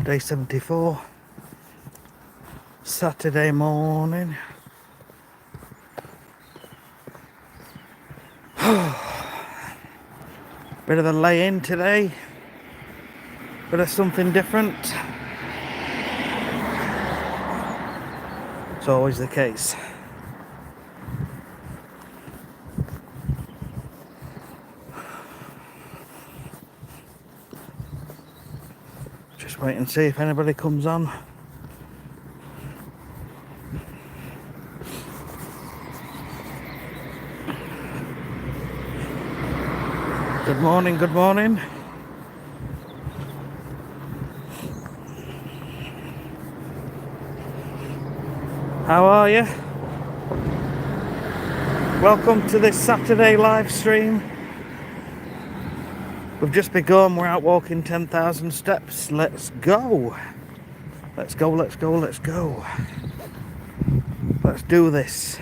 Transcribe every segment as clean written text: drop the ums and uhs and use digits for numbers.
Day 74, Saturday morning. Bit of a lay-in today, bit of something different. It's always the case. Just wait and see if anybody comes on. Good morning, good morning. How are you? Welcome to this Saturday live stream. We've just begun, we're out walking 10,000 steps. Let's go. Let's go, let's go, let's go. Let's do this.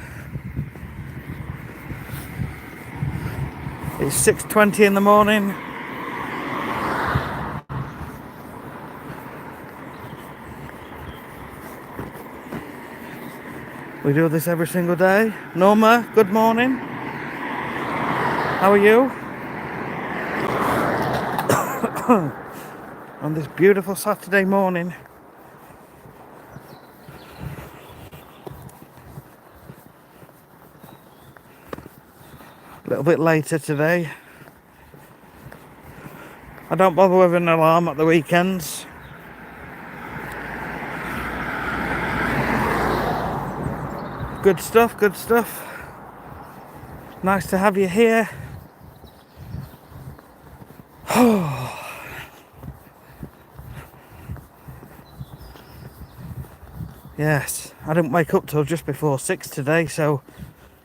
It's 6:20 in the morning. We do this every single day. Norma, good morning. How are you? On this beautiful Saturday morning. A little bit later today. I don't bother with an alarm at the weekends. Good stuff, good stuff. Nice to have you here. Yes, I didn't wake up till just before 6 today, so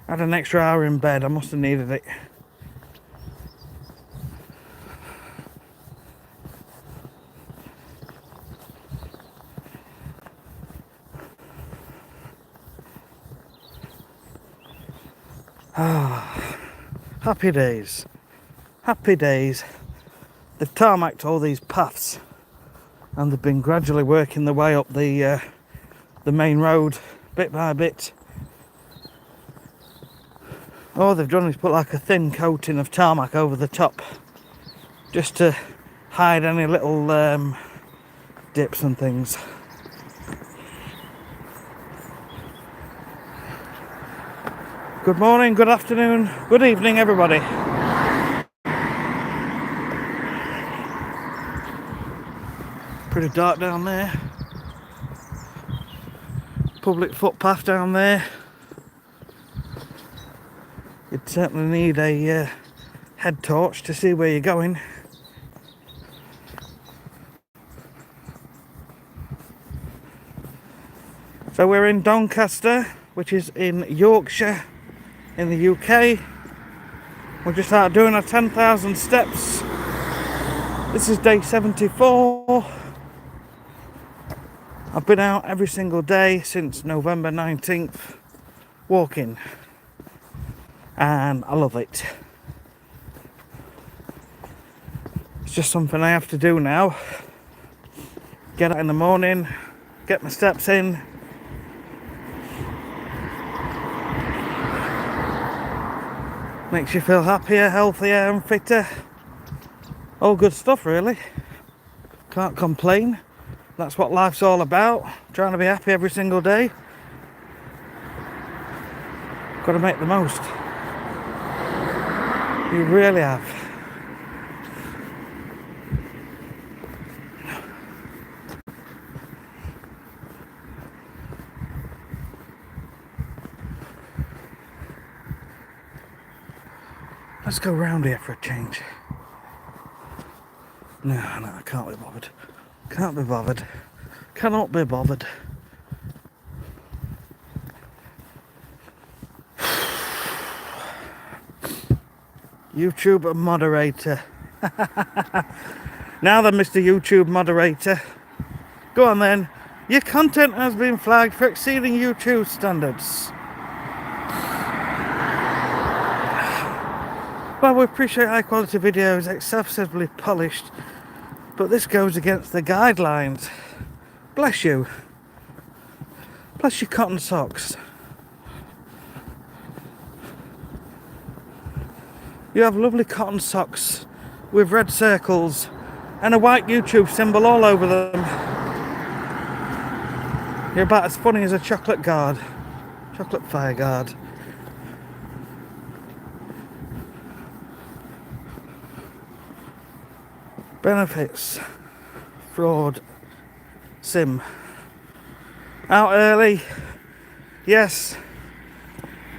I had an extra hour in bed. I must have needed it. Happy days. Happy days. They've tarmacked all these paths and they've been gradually working their way up the main road bit by bit. All they've done is put like a thin coating of tarmac over the top just to hide any little dips and things. Good morning, good afternoon, good evening everybody. Pretty dark down there. Public footpath down there. You'd certainly need a head torch to see where you're going. So we're in Doncaster, which is in Yorkshire in the UK. We're just out doing our 10,000 steps. This is day 74. I've been out every single day since November 19th walking, and I love it. It's just something I have to do now. Get out in the morning, get my steps in. Makes you feel happier, healthier and fitter. All good stuff really. Can't complain. That's what life's all about. Trying to be happy every single day. Got to make the most. You really have. Let's go round here for a change. No, I can't be bothered. Can't be bothered. Cannot be bothered. YouTube moderator. Now then, Mr. YouTube moderator. Go on then. Your content has been flagged for exceeding YouTube standards. Well, we appreciate high quality videos, excessively polished But this goes against the guidelines. Bless you. Bless your cotton socks. You have lovely cotton socks with red circles and a white YouTube symbol all over them. You're about as funny as a chocolate guard. Chocolate fire guard. Benefits. Fraud. Sim. Out early. Yes.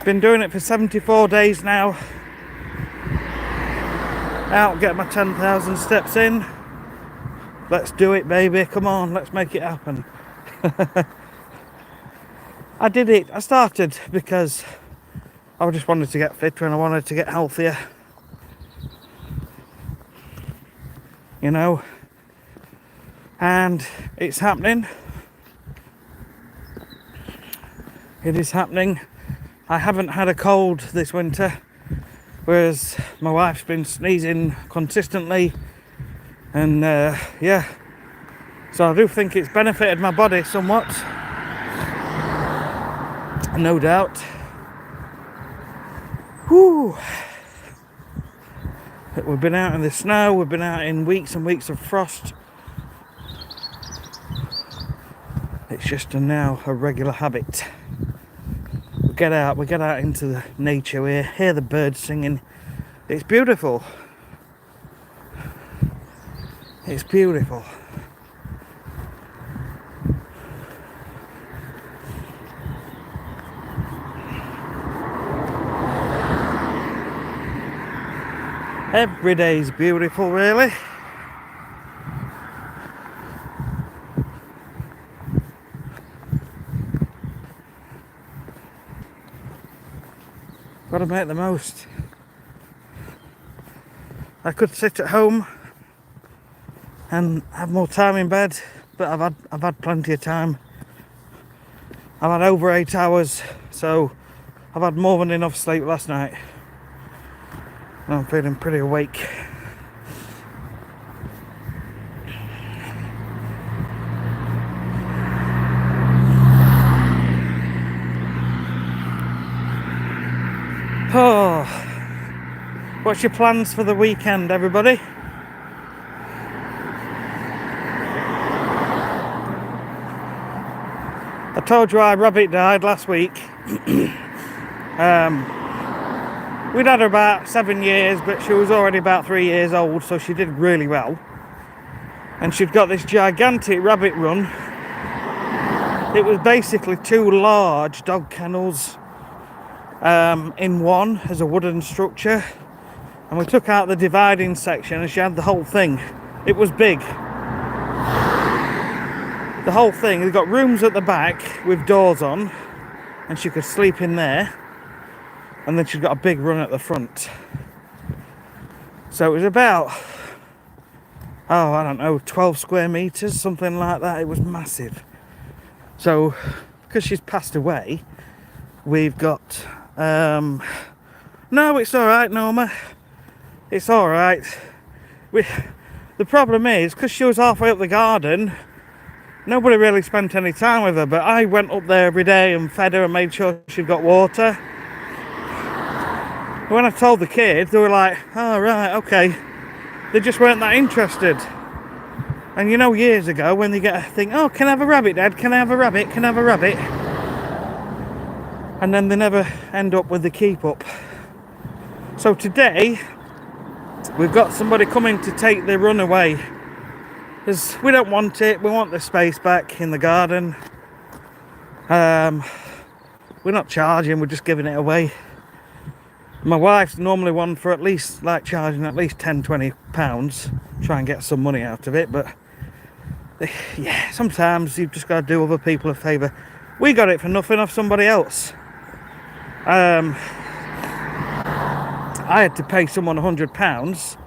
Been doing it for 74 days now. Out, get my 10,000 steps in. Let's do it, baby. Come on, let's make it happen. I did it. I started because I just wanted to get fitter and I wanted to get healthier. You know, and it's happening. It is happening. I haven't had a cold this winter, whereas my wife's been sneezing consistently, and yeah, so I do think it's benefited my body somewhat, no doubt. Whew. We've been out in the snow, we've been out in weeks and weeks of frost. It's just now a regular habit. We get out into the nature, we hear the birds singing. It's beautiful. It's beautiful. Every day's beautiful, really. Got to make the most. I could sit at home and have more time in bed, but I've had plenty of time. I've had over 8 hours, so I've had more than enough sleep last night. I'm feeling pretty awake. Oh, what's your plans for the weekend, everybody? I told you our rabbit died last week. We'd had her about 7 years, but she was already about 3 years old, so she did really well. And she'd got this gigantic rabbit run. It was basically 2 large dog kennels in one as a wooden structure. And we took out the dividing section and she had the whole thing. It was big. The whole thing. They've got rooms at the back with doors on, and she could sleep in there. And then she's got a big run at the front. So it was about, I don't know, 12 square meters, something like that. It was massive. So, because she's passed away, we've got, no, it's all right, Norma. It's all right. The problem is, because she was halfway up the garden, nobody really spent any time with her, but I went up there every day and fed her and made sure she got water. When I told the kids, they were like, oh, right, okay. They just weren't that interested. And you know, years ago, when they get a thing, oh, can I have a rabbit, Dad? Can I have a rabbit? Can I have a rabbit? And then they never end up with the keep up. So today, we've got somebody coming to take the run away. Because we don't want it. We want the space back in the garden. We're not charging, we're just giving it away. My wife's normally one for at least, like, charging at least 10-20 pounds, try and get some money out of it, but yeah, sometimes you've just got to do other people a favour. We got it for nothing off somebody else. I had to pay someone £100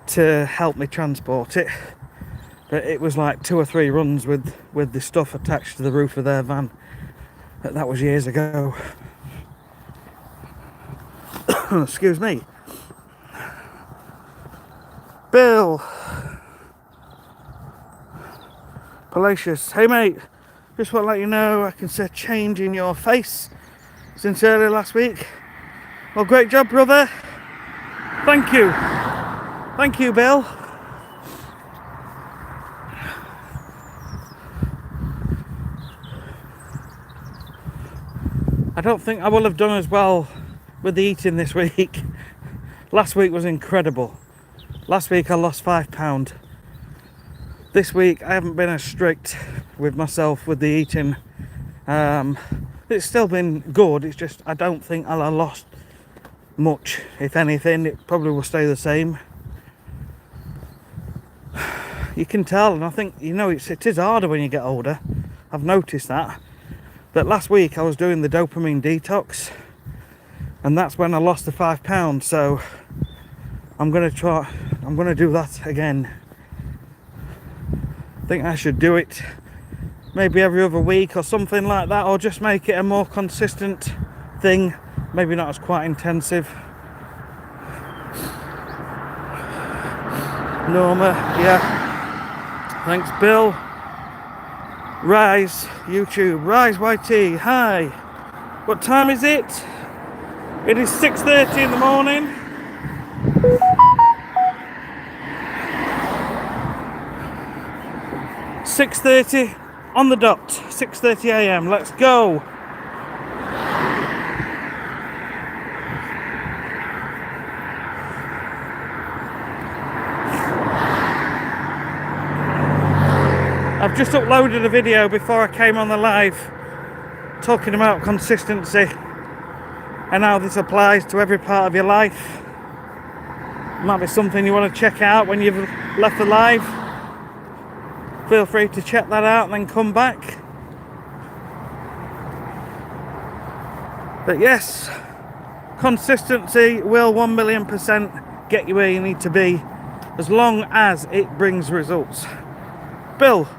to help me transport it, but it was like 2 or 3 runs with the stuff attached to the roof of their van. But that was years ago. Excuse me. Bill. Palacious, hey mate, just want to let you know I can see a change in your face since earlier last week. Well, great job, brother. Thank you. Thank you, Bill. I don't think I will have done as well with the eating this week. Last week was incredible. Last week I lost £5. This week I haven't been as strict with myself with the eating. It's still been good, it's just I don't think I'll have lost much. If anything, it probably will stay the same. You can tell, and I think, you know, it is harder when you get older. I've noticed that. But last week I was doing the dopamine detox, and that's when I lost the £5. So I'm gonna do that again. I think I should do it maybe every other week or something like that, or just make it a more consistent thing, maybe not as quite intensive. Norma, yeah, thanks Bill. Rise YouTube, Rise YT, hi, what time is it? It is 6:30 in the morning. .30 on the dot, 6:30 a.m. Let's go. I've just uploaded a video before I came on the live talking about consistency and how this applies to every part of your life. Might be something you want to check out when you've left the live. Feel free to check that out and then come back. But yes, consistency will 1,000,000% get you where you need to be, as long as it brings results. Bill,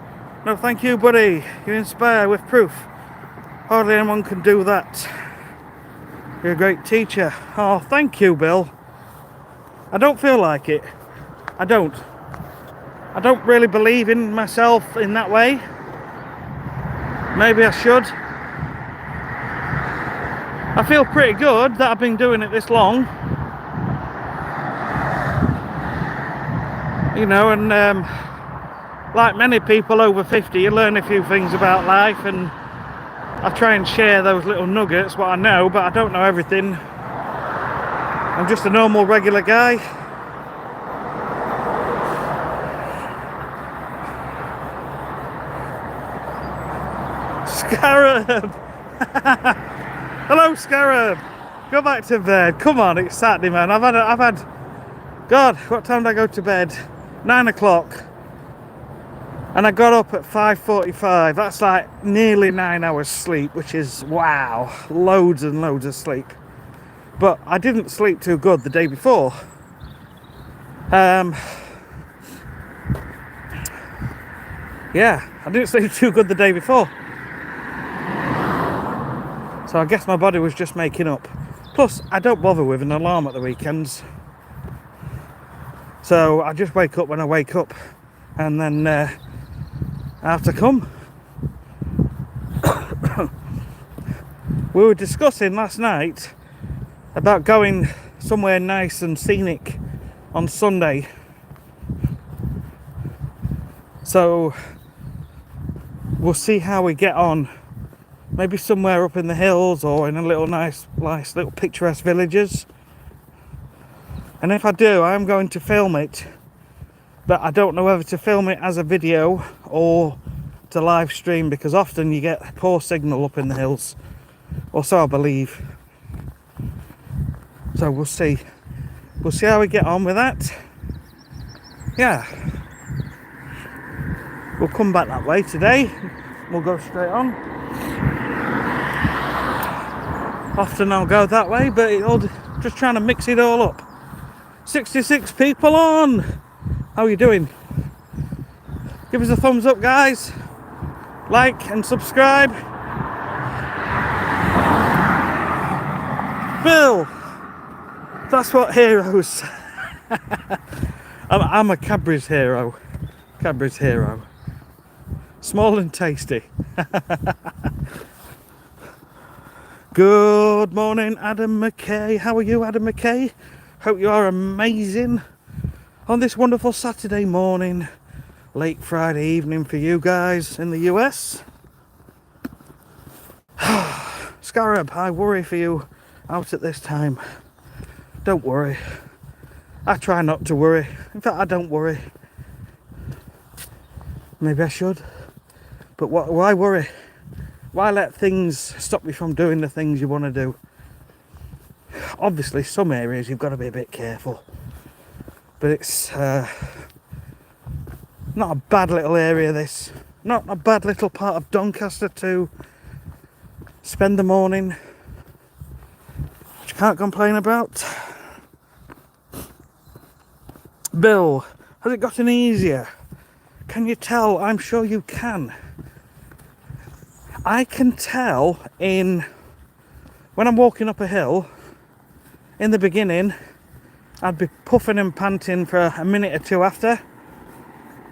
no thank you buddy, you inspire with proof. Hardly anyone can do that. You're a great teacher. Oh, thank you Bill. I don't feel like it. I don't really believe in myself in that way. Maybe I should. I feel pretty good that I've been doing it this long. You know, and like many people over 50, you learn a few things about life, and I try and share those little nuggets, what I know, but I don't know everything. I'm just a normal, regular guy. Scarab! Hello Scarab! Go back to bed. Come on, it's Saturday man. I've had God, what time did I go to bed? 9 o'clock. And I got up at 5:45. That's like nearly 9 hours sleep, which is wow. Loads and loads of sleep. But I didn't sleep too good the day before. Yeah, I didn't sleep too good the day before. So I guess my body was just making up. Plus, I don't bother with an alarm at the weekends. So I just wake up when I wake up. And then I have to come. We were discussing last night about going somewhere nice and scenic on Sunday. So we'll see how we get on. Maybe somewhere up in the hills or in a little nice little picturesque villages. And if I do, I am going to film it. But I don't know whether to film it as a video or to live stream, because often you get poor signal up in the hills. Or so I believe. So we'll see. We'll see how we get on with that. Yeah. We'll come back that way today. We'll go straight on. Often I'll go that way, but just trying to mix it all up. 66 people on. How are you doing? Give us a thumbs up, guys. Like and subscribe. Bill, that's what heroes. I'm a Cadbury's hero. Cadbury's hero. Small and tasty. Good morning, Adam McKay. How are you, Adam McKay? Hope you are amazing on this wonderful Saturday morning, late Friday evening for you guys in the US. Scarab, I worry for you out at this time. Don't worry. I try not to worry. In fact, I don't worry. Maybe I should. But why worry? Why let things stop you from doing the things you want to do? Obviously, some areas you've got to be a bit careful. But it's not a bad little area, this. Not a bad little part of Doncaster to spend the morning, which you can't complain about. Bill, has it gotten easier? Can you tell? I'm sure you can. I can tell when I'm walking up a hill. In the beginning, I'd be puffing and panting for a minute or two after,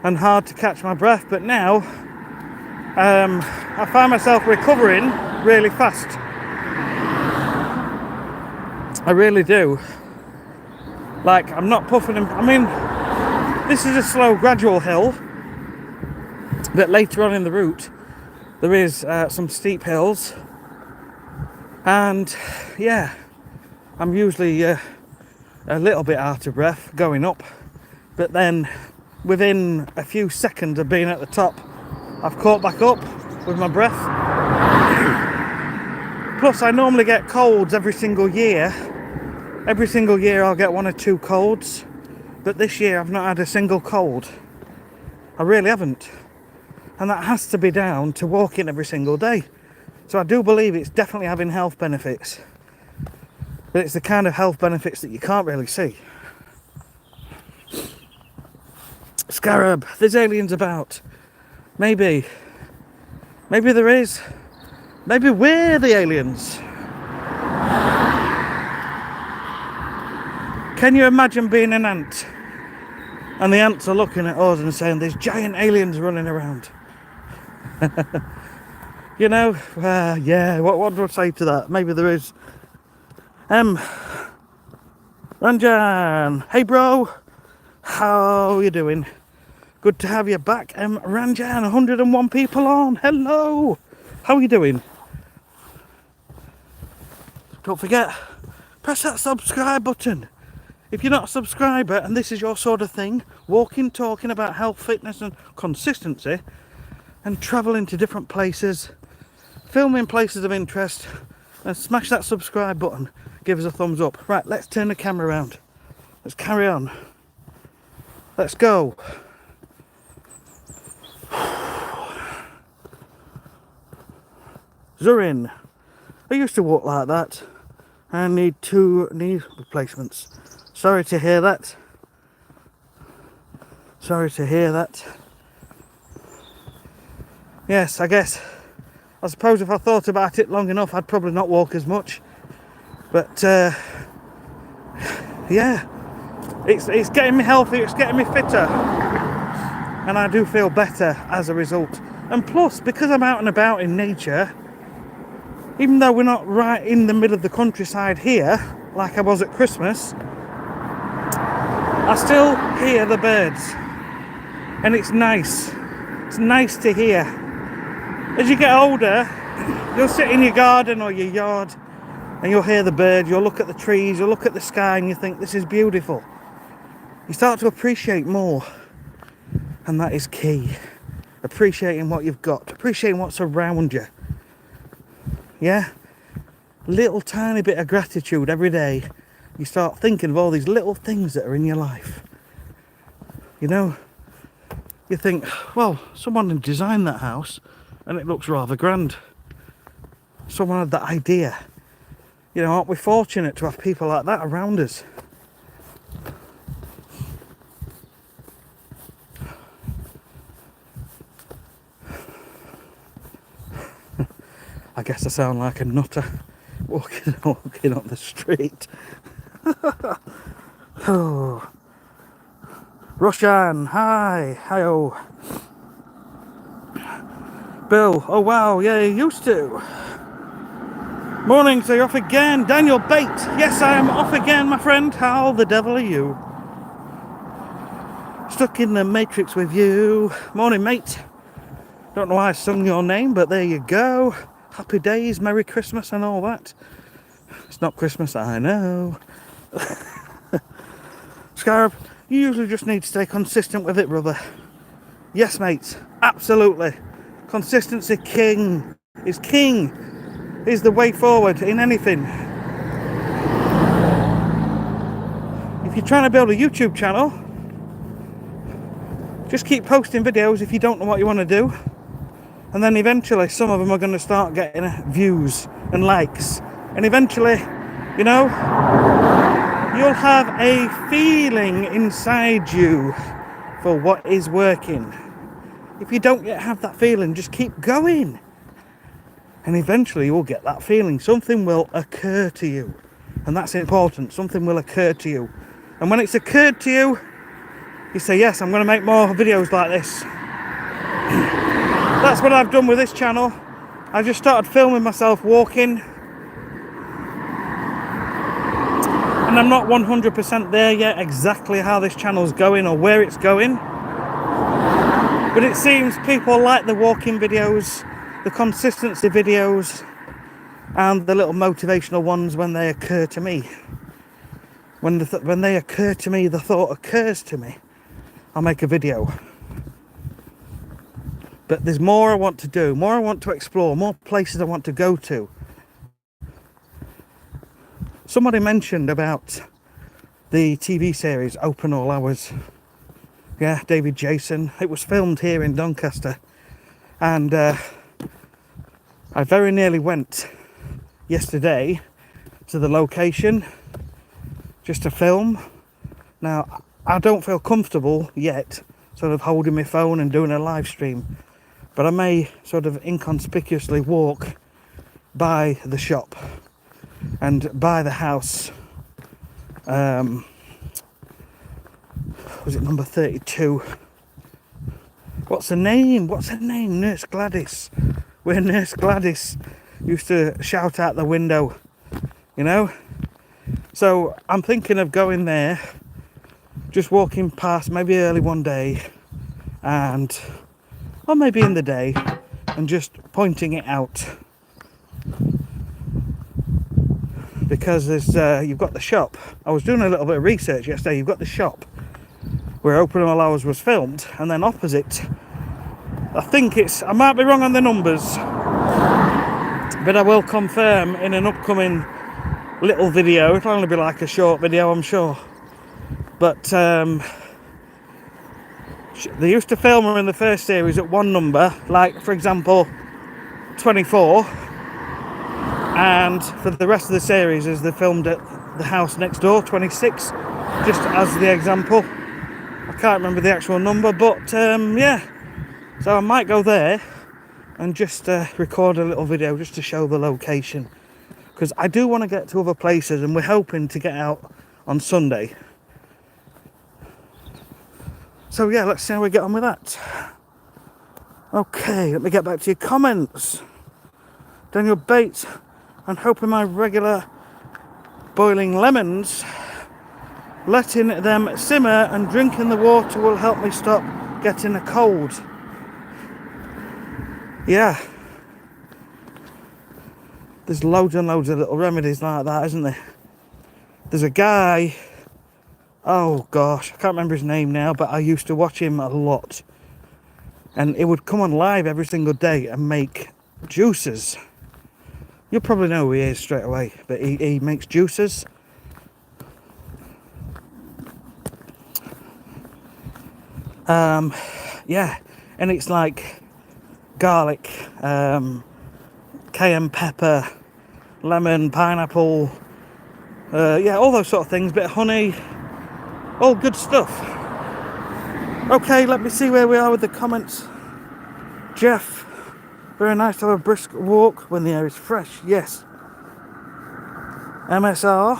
and hard to catch my breath. But now, I find myself recovering really fast. I really do. Like, I'm not puffing and... I mean, this is a slow, gradual hill. But later on in the route, there is some steep hills. And, yeah, I'm usually a little bit out of breath going up. But then, within a few seconds of being at the top, I've caught back up with my breath. Plus, I normally get colds every single year. Every single year I'll get 1 or 2 colds. But this year I've not had a single cold. I really haven't. And that has to be down to walking every single day. So I do believe it's definitely having health benefits. But it's the kind of health benefits that you can't really see. Scarab, there's aliens about. Maybe. Maybe there is. Maybe we're the aliens. Can you imagine being an ant? And the ants are looking at us and saying, there's giant aliens running around. You know, yeah, what do I say to that? Maybe there is. Ranjan, hey bro, how you doing? Good to have you back. Ranjan, 101 people on. Hello, how are you doing? Don't forget, press that subscribe button. If you're not a subscriber and this is your sort of thing, walking, talking about health, fitness and consistency, and travelling to different places, filming places of interest, and smash that subscribe button, give us a thumbs up. Right, let's turn the camera around. Let's carry on. Let's go. Zurin, I used to walk like that. I need 2 knee replacements. Sorry to hear that. Sorry to hear that. Yes, I suppose if I thought about it long enough, I'd probably not walk as much. But, yeah, it's getting me healthy, it's getting me fitter. And I do feel better as a result. And plus, because I'm out and about in nature, even though we're not right in the middle of the countryside here, like I was at Christmas, I still hear the birds. And it's nice. It's nice to hear. As you get older, you'll sit in your garden or your yard and you'll hear the birds, you'll look at the trees, you'll look at the sky and you think, this is beautiful. You start to appreciate more. And that is key. Appreciating what you've got. Appreciating what's around you. Yeah? Little tiny bit of gratitude every day. You start thinking of all these little things that are in your life. You know? You think, well, someone designed that house and it looks rather grand. Someone had that idea. You know, aren't we fortunate to have people like that around us? I guess I sound like a nutter walking on the street. Oh. Roshan, hi, hi-oh. Bill, oh wow, yeah, you used to. Morning, so you're off again. Daniel Bate, yes, I am off again, my friend. How the devil are you? Stuck in the Matrix with you. Morning, mate. Don't know why I sung your name, but there you go. Happy days, Merry Christmas and all that. It's not Christmas, I know. Scarab, you usually just need to stay consistent with it, brother. Yes, mate, absolutely. Consistency king. Is the way forward in anything. If you're trying to build a YouTube channel, just keep posting videos if you don't know what you want to do. And then eventually some of them are going to start getting views and likes. And eventually, you know, you'll have a feeling inside you for what is working. If you don't yet have that feeling, just keep going. And eventually you will get that feeling. Something will occur to you. And that's important. Something will occur to you. And when it's occurred to you, you say, yes, I'm going to make more videos like this. That's what I've done with this channel. I just started filming myself walking. And I'm not 100% there yet exactly how this channel's going or where it's going. But it seems people like the walking videos, the consistency videos, and the little motivational ones when they occur to me. When they occur to me, the thought occurs to me, I'll make a video. But there's more I want to do, more I want to explore, more places I want to go to. Somebody mentioned about the TV series Open All Hours. Yeah, David Jason. It was filmed here in Doncaster. And I very nearly went yesterday to the location just to film. Now, I don't feel comfortable yet sort of holding my phone and doing a live stream. But I may sort of inconspicuously walk by the shop and by the house. Was it number 32? What's her name? Nurse Gladys. Where Nurse Gladys used to shout out the window, you know? So I'm thinking of going there, just walking past, maybe early one day, or maybe in the day, and just pointing it out. Because there's you've got the shop. I was doing a little bit of research yesterday. You've got the shop where Open All Hours was filmed, and then opposite, I might be wrong on the numbers, but I will confirm in an upcoming little video. It'll only be like a short video, I'm sure. But they used to film her in the first series at one number, like for example 24, and for the rest of the series as they filmed at the house next door, 26, just as the example. I can't remember the actual number, but yeah, so I might go there and just record a little video just to show the location, because I do want to get to other places, and we're hoping to get out on Sunday. So yeah, let's see how we get on with that. Okay, let me get back to your comments. Daniel Bates, I'm hoping my regular boiling lemons, letting them simmer and drinking the water will help me stop getting a cold. Yeah. There's loads and loads of little remedies like that, isn't there? There's a guy, oh gosh, I can't remember his name now, but I used to watch him a lot. And he would come on live every single day and make juices. You'll probably know who he is straight away, but he makes juices. Yeah, and it's like garlic, cayenne pepper, lemon, pineapple, yeah, all those sort of things, bit of honey, all good stuff. Okay, let me see where we are with the comments. Jeff, very nice to have a brisk walk when the air is fresh. Yes. MSR,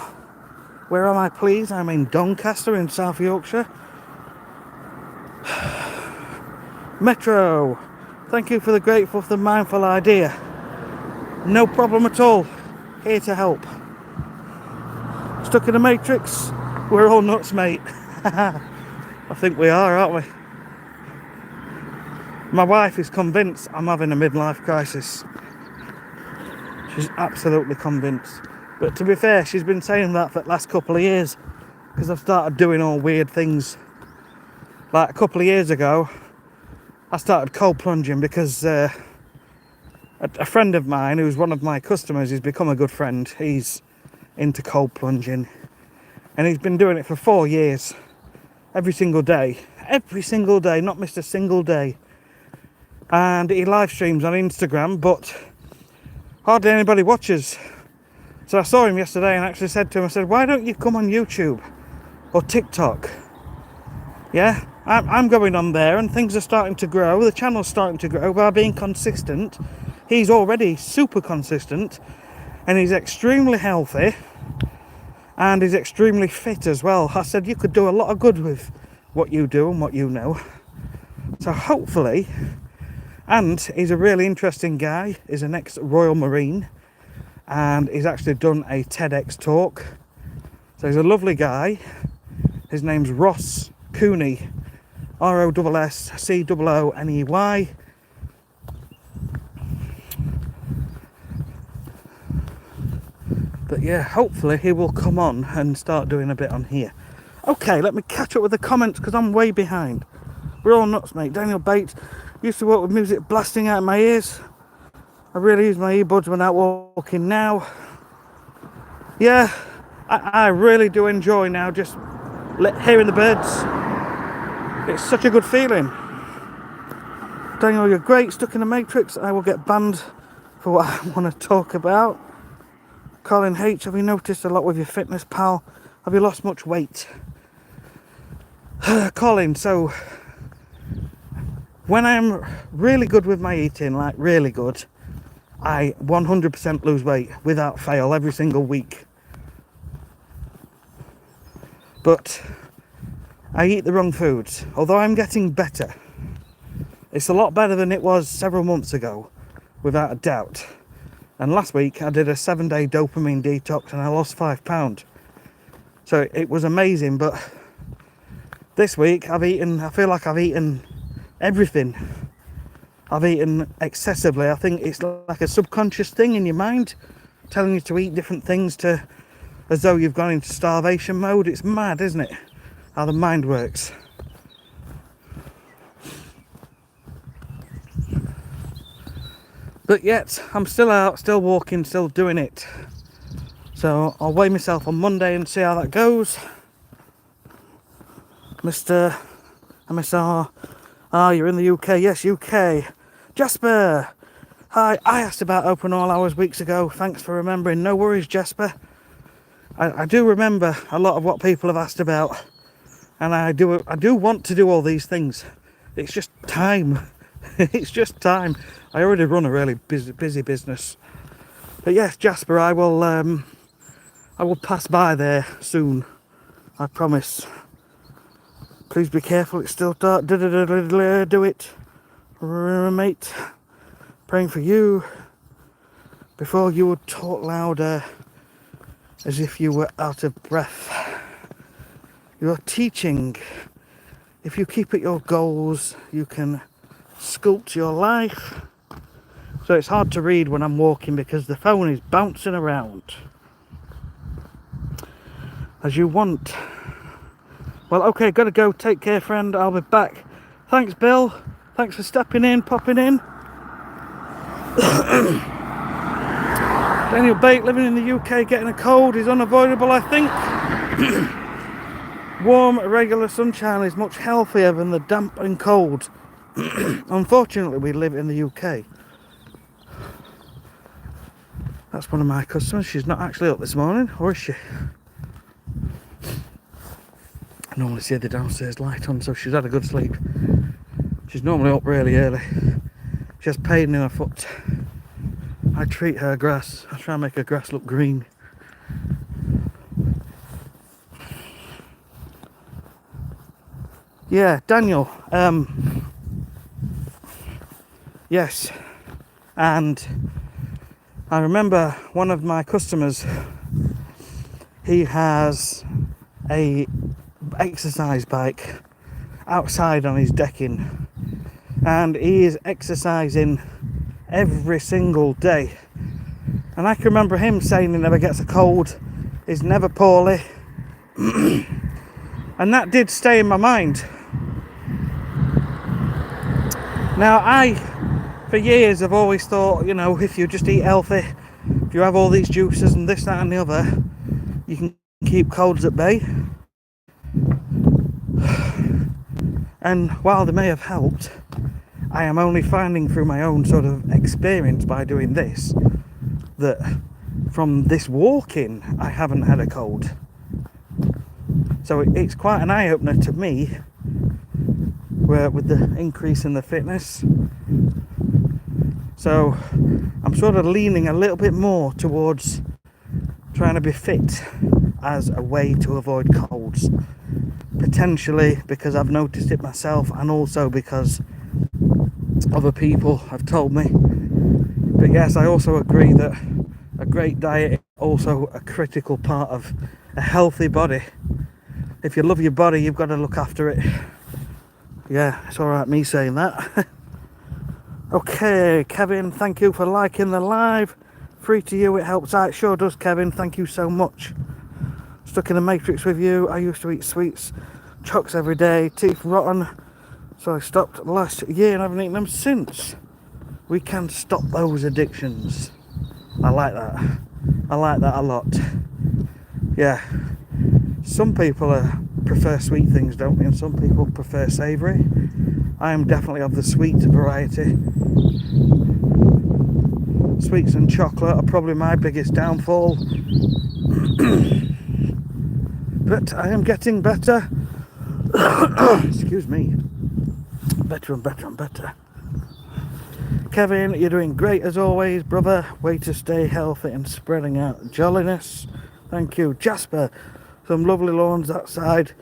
where am I please? I'm in Doncaster in South Yorkshire. Metro, Thank you for the grateful, for the mindful idea. No problem at all. Here to help. Stuck in a matrix? We're all nuts, mate. I think we are, aren't we? My wife is convinced I'm having a midlife crisis. She's absolutely convinced. But to be fair, she's been saying that for the last couple of years, because I've started doing all weird things. Like a couple of years ago, I started cold plunging because a friend of mine, who's one of my customers, he's become a good friend. He's into cold plunging, and he's been doing it for 4 years, every single day, not missed a single day. And he live streams on Instagram, but hardly anybody watches. So I saw him yesterday and actually said to him, I said, why don't you come on YouTube or TikTok? Yeah, I'm going on there and things are starting to grow. The channel's starting to grow by being consistent. He's already super consistent, and he's extremely healthy, and he's extremely fit as well. I said, you could do a lot of good with what you do and what you know. So hopefully, and he's a really interesting guy. He's an ex-Royal Marine, and he's actually done a TEDx talk. So he's a lovely guy. His name's Ross Cooney, ROSSCOONEY. But yeah, hopefully he will come on and start doing a bit on here. Okay, let me catch up with the comments because I'm way behind. We're all nuts, mate. Daniel Bates used to work with music blasting out of my ears. I really use my earbuds when out walking now. Yeah, I really do enjoy now just hearing the birds. It's such a good feeling. Daniel, you're great. Stuck in the matrix. I will get banned for what I want to talk about. Colin H, have you noticed a lot with your fitness, pal? Have you lost much weight? Colin, so when I'm really good with my eating, like really good, I 100% lose weight without fail every single week. But I eat the wrong foods, although I'm getting better. It's a lot better than it was several months ago, without a doubt. And last week I did a 7-day dopamine detox and I lost 5 pounds. So it was amazing, but this week I feel like I've eaten everything. I've eaten excessively. I think it's like a subconscious thing in your mind, telling you to eat different things as though you've gone into starvation mode. It's mad, isn't it? How the mind works. But yet, I'm still out, still walking, still doing it. So I'll weigh myself on Monday and see how that goes. Mr. MSR, you're in the UK. Yes, UK. Jasper, hi. I asked about open all hours weeks ago. Thanks for remembering. No worries, Jasper. I do remember a lot of what people have asked about, and I do want to do all these things. It's just time. It's just time. I already run a really busy business. But yes, Jasper, I will pass by there soon. I promise. Please be careful. It's still dark. Do it, mate. Praying for you. Before you would talk louder, as if you were out of breath. You're teaching. If you keep at your goals, you can sculpt your life. So it's hard to read when I'm walking because the phone is bouncing around. As you want. Well, okay, gotta go. Take care, friend. I'll be back. Thanks, Bill. Thanks for stepping in, popping in. Daniel Bate, living in the UK, getting a cold is unavoidable, I think. Warm, regular sunshine is much healthier than the damp and cold. Unfortunately, we live in the UK. That's one of my customers. She's not actually up this morning, or is she? I normally see the downstairs light on, so she's had a good sleep. She's normally up really early. She has pain in her foot. I treat her grass. I try and make her grass look green. Yeah, Daniel. Yes, and I remember one of my customers, he has a exercise bike outside on his decking, and he is exercising every single day. And I can remember him saying he never gets a cold, he's never poorly, and that did stay in my mind. Now, for years, I've always thought, you know, if you just eat healthy, if you have all these juices and this, that and the other, you can keep colds at bay. And while they may have helped, I am only finding through my own sort of experience by doing this, that from this walking, I haven't had a cold. So it's quite an eye-opener to me, where with the increase in the fitness. So I'm sort of leaning a little bit more towards trying to be fit as a way to avoid colds. Potentially because I've noticed it myself, and also because other people have told me. But yes, I also agree that a great diet is also a critical part of a healthy body. If you love your body, you've got to look after it. Yeah, it's alright me saying that. Okay, Kevin, thank you for liking the live. Free to you, it helps out. Sure does, Kevin. Thank you so much. Stuck in the matrix with you. I used to eat sweets, chocks every day, teeth rotten. So I stopped last year and haven't eaten them since. We can stop those addictions. I like that. I like that a lot. Yeah. Some people prefer sweet things, don't they? And some people prefer savoury. I am definitely of the sweet variety. Sweets and chocolate are probably my biggest downfall. But I am getting better. Excuse me. Better and better and better. Kevin, you're doing great as always, brother. Way to stay healthy and spreading out jolliness. Thank you. Jasper, some lovely lawns that side.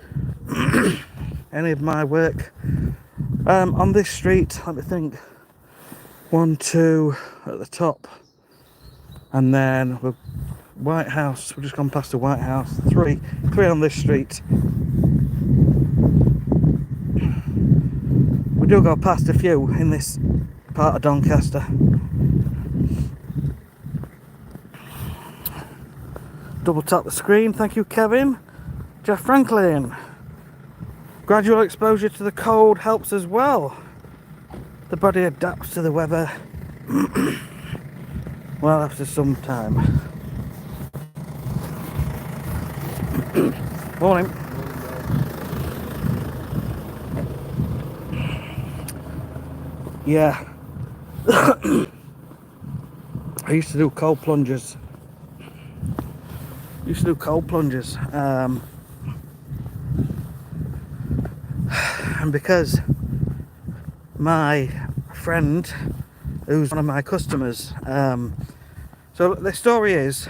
Any of my work. On this street, let me think. 1, 2 at the top. And then the White House. We've just gone past the White House. 3 on this street. We do go past a few in this part of Doncaster. Double tap the screen. Thank you, Kevin. Jeff Franklin. Gradual exposure to the cold helps as well. The body adapts to the weather well after some time. Morning. Yeah. I used to do cold plunges. And because my friend, who's one of my customers, so the story is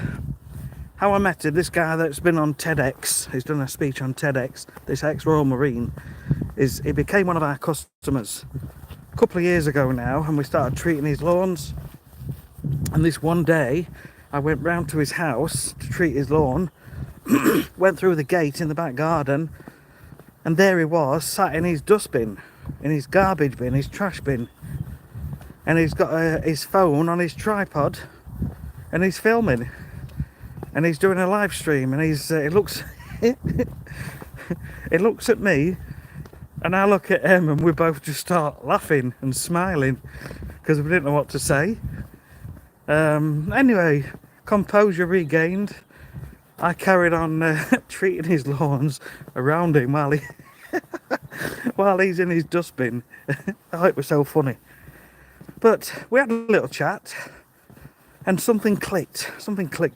how I met him. This guy that's been on TEDx, he's done a speech on TEDx, this ex-Royal Marine, he became one of our customers a couple of years ago now, and we started treating his lawns. And this one day I went round to his house to treat his lawn, went through the gate in the back garden, and there he was, sat in his dustbin, in his garbage bin, his trash bin, and he's got his phone on his tripod, and he's filming, and he's doing a live stream, and he looks he looks at me, and I look at him, and we both just start laughing and smiling because we didn't know what to say. Anyway, composure regained. I carried on treating his lawns around him while he's in his dustbin. I thought it was so funny. But we had a little chat, and something clicked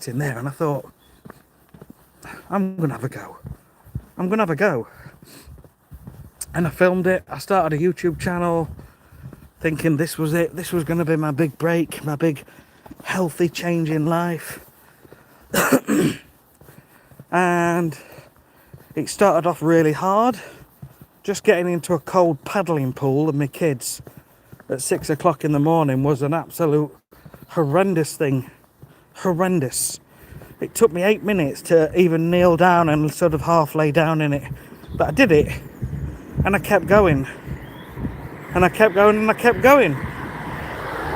in there, and I thought, I'm gonna have a go. And I filmed it. I started a YouTube channel thinking this was it. This was going to be my big break, my big healthy change in life. And it started off really hard, just getting into a cold paddling pool with my kids. at 6 o'clock in the morning was an absolute horrendous thing. Horrendous. It took me 8 minutes to even kneel down and sort of half lay down in it. But I did it. And I kept going. And I kept going and I kept going.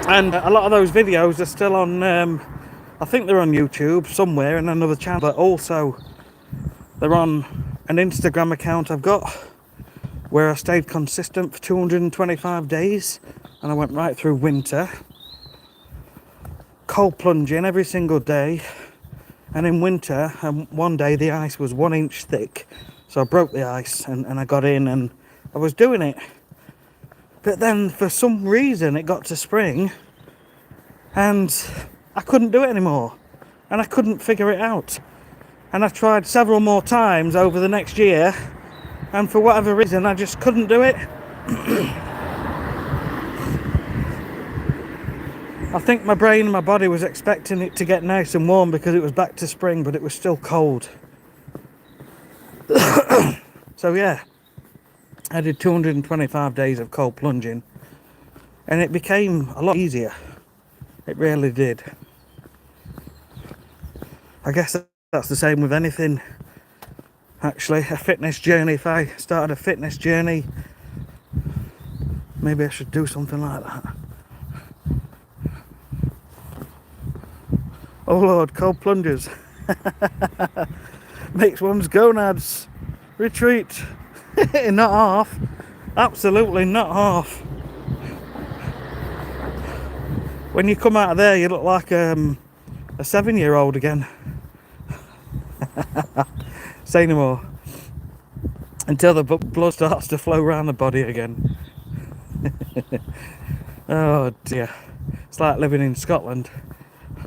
And a lot of those videos are still on, I think they're on YouTube somewhere in another channel. But also, they're on an Instagram account I've got where I stayed consistent for 225 days. And I went right through winter. Cold plunging every single day. And in winter, one day the ice was 1 inch thick. So I broke the ice and I got in and I was doing it. But then for some reason it got to spring and I couldn't do it anymore. And I couldn't figure it out. And I tried several more times over the next year. And for whatever reason, I just couldn't do it. I think my brain and my body was expecting it to get nice and warm because it was back to spring, but it was still cold. So yeah, I did 225 days of cold plunging and it became a lot easier. It really did. I guess that's the same with anything, actually. A fitness journey. If I started a fitness journey, maybe I should do something like that. Oh Lord, cold plungers. Makes one's gonads retreat. Not half. Absolutely not half. When you come out of there, you look like a 7-year-old again. Say no more. Until the blood starts to flow around the body again. Oh dear. It's like living in Scotland.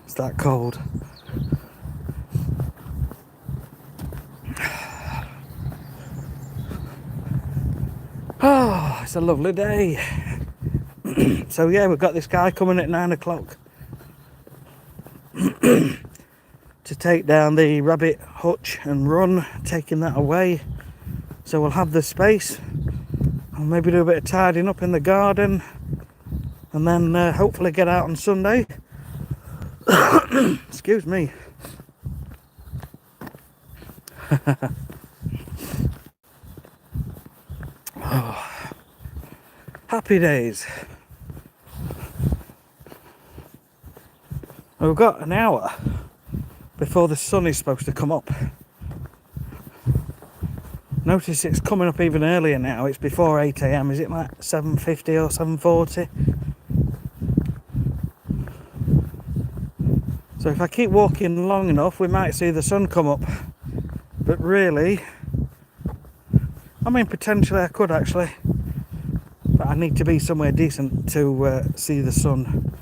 It's that cold. Oh, it's a lovely day. So yeah, we've got this guy coming at 9 o'clock to take down the rabbit hutch and run, taking that away. So we'll have the space. I'll maybe do a bit of tidying up in the garden and then hopefully get out on Sunday. Excuse me. Oh, happy days. We've got an hour before the sun is supposed to come up. Notice it's coming up even earlier now. It's before 8 AM. Is it like 7:50 or 7:40? So if I keep walking long enough, we might see the sun come up. But really, I mean, potentially I could actually. But I need to be somewhere decent to see the sun.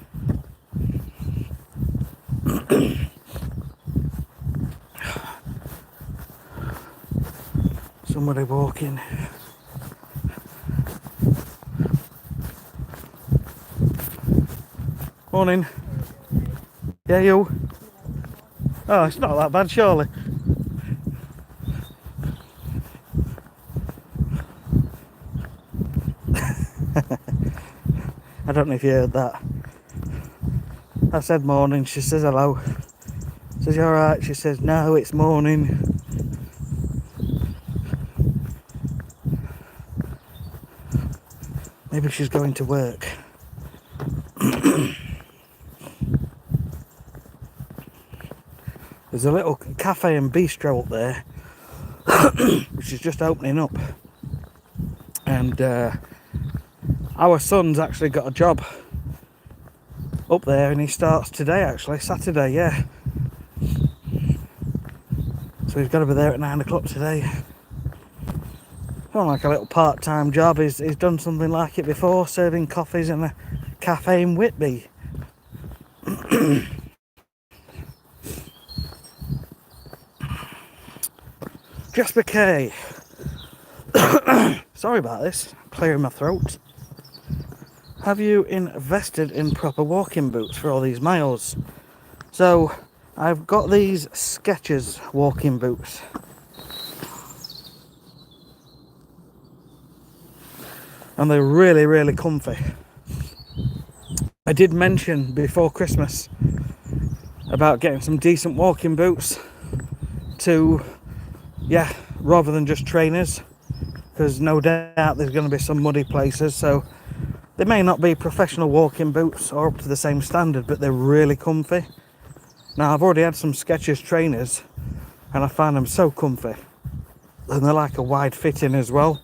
Somebody walking. Morning. Yeah, you? Oh, it's not that bad, surely. I don't know if you heard that. I said morning, she says hello. Says, you alright? She says, no, it's morning. Maybe she's going to work. There's a little cafe and bistro up there, which is just opening up. And our son's actually got a job up there, and he starts today, actually, Saturday, yeah. So he's got to be there at 9 o'clock today. Not like a little part-time job. He's done something like it before, serving coffees in a cafe in Whitby. Jasper K. Sorry about this, clearing my throat. Have you invested in proper walking boots for all these miles? So I've got these Skechers walking boots. And they're really, really comfy. I did mention before Christmas about getting some decent walking boots to, yeah, rather than just trainers, because no doubt there's going to be some muddy places, so they may not be professional walking boots or up to the same standard, but they're really comfy. Now, I've already had some Skechers trainers and I find them so comfy, and they're like a wide fitting as well,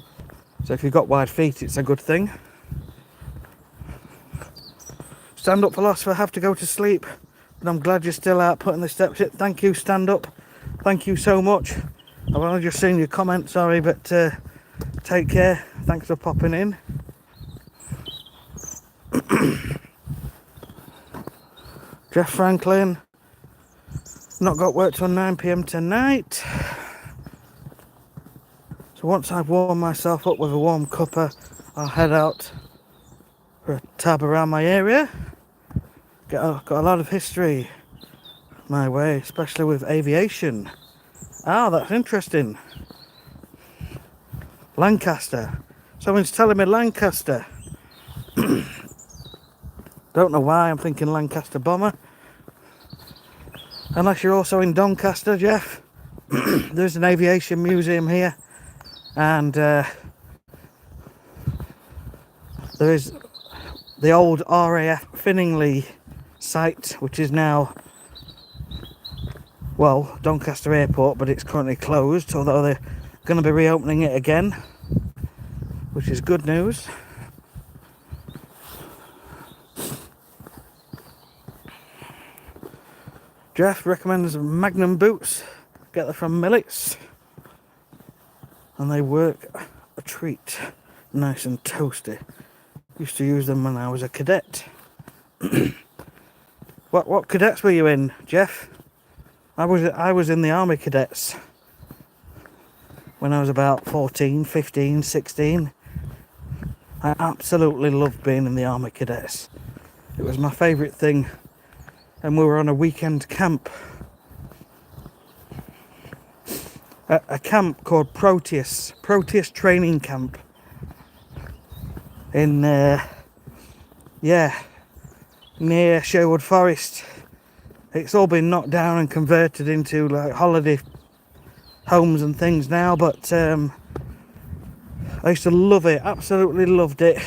so if you've got wide feet it's a good thing. Stand Up Philosopher, have to go to sleep, but I'm glad you're still out putting the steps in. Thank you, Stand Up, thank you so much. I've only just seen your comment, sorry, but take care, thanks for popping in. Jeff Franklin, not got work till 9 PM tonight. So once I've warmed myself up with a warm cuppa, I'll head out for a tab around my area. Got a lot of history my way, especially with aviation. Ah, that's interesting. Lancaster. Someone's telling me Lancaster. Don't know why I'm thinking Lancaster bomber. Unless you're also in Doncaster, Jeff. There's an aviation museum here, and there is the old RAF Finningley site, which is now, well, Doncaster Airport, but it's currently closed, although they're going to be reopening it again, which is good news. Jeff recommends Magnum boots. Get them from Millets, and they work a treat. Nice and toasty. Used to use them when I was a cadet. What cadets were you in, Jeff? I was in the Army Cadets when I was about 14, 15, 16. I absolutely loved being in the Army Cadets. It was my favourite thing. And we were on a weekend camp. A camp called Proteus Training Camp. In, near Sherwood Forest. It's all been knocked down and converted into like holiday homes and things now, but I used to love it, absolutely loved it.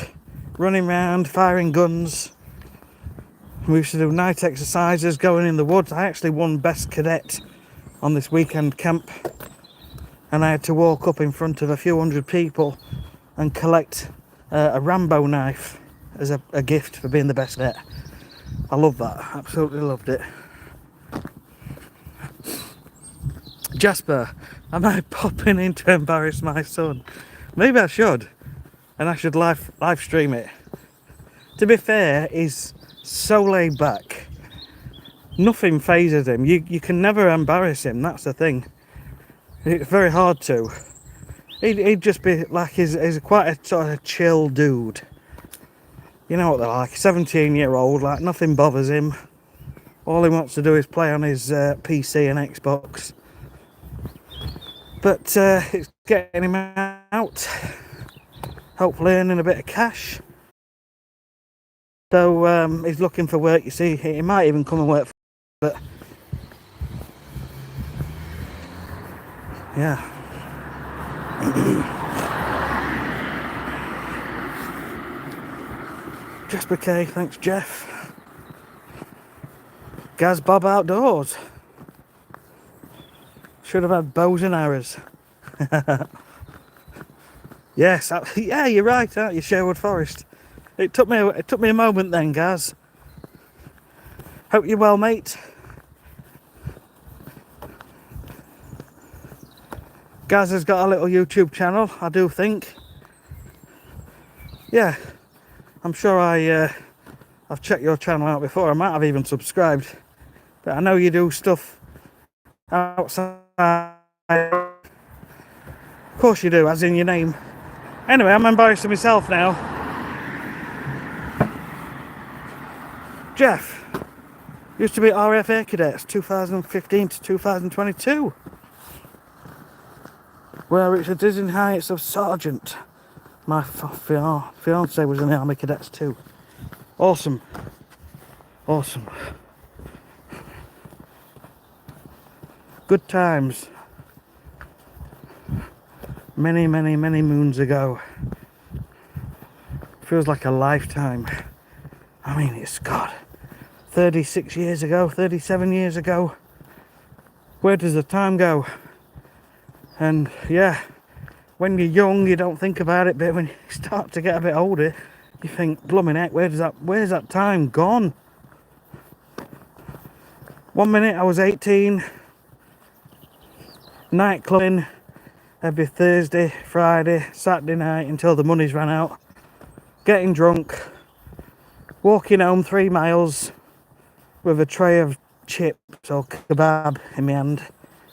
Running around, firing guns. We used to do night exercises, going in the woods. I actually won Best Cadet on this weekend camp, and I had to walk up in front of a few hundred people and collect a Rambo knife as a gift for being the best cadet. I love that, absolutely loved it. Jasper, am I popping in to embarrass my son? Maybe I should, and I should live stream it. To be fair, he's so laid back, nothing phases him. You can never embarrass him, that's the thing. It's very hard to. He'd just be like, he's quite a sort of chill dude. You know what they're like, 17-year-old, like nothing bothers him. All he wants to do is play on his PC and Xbox. But it's getting him out, hopefully earning a bit of cash. So he's looking for work, you see. He might even come and work for, but yeah. Jasper K, thanks Jeff. Gaz Bob Outdoors. Should have had bows and arrows. Yes, yeah, you're right, aren't you, Sherwood Forest? It took me a moment then, Gaz. Hope you're well, mate. Gaz has got a little YouTube channel, I do think. Yeah, I'm sure I've checked your channel out before. I might have even subscribed. But I know you do stuff outside. Of course you do, as in your name. Anyway, I'm embarrassing myself now. Jeff used to be RF Air Cadets 2015 to 2022, where it's a dizzying heights of Sergeant. My fiance was in the Army Cadets too. Awesome. Awesome. Good times. Many, many, many moons ago. Feels like a lifetime. I mean, it's God, 36 years ago, 37 years ago. Where does the time go? And yeah, when you're young, you don't think about it, but when you start to get a bit older, you think, blooming heck, where's that time gone? 1 minute I was 18, nightclubbing every Thursday, Friday, Saturday night until the money's ran out, getting drunk, walking home 3 miles with a tray of chips or kebab in my hand,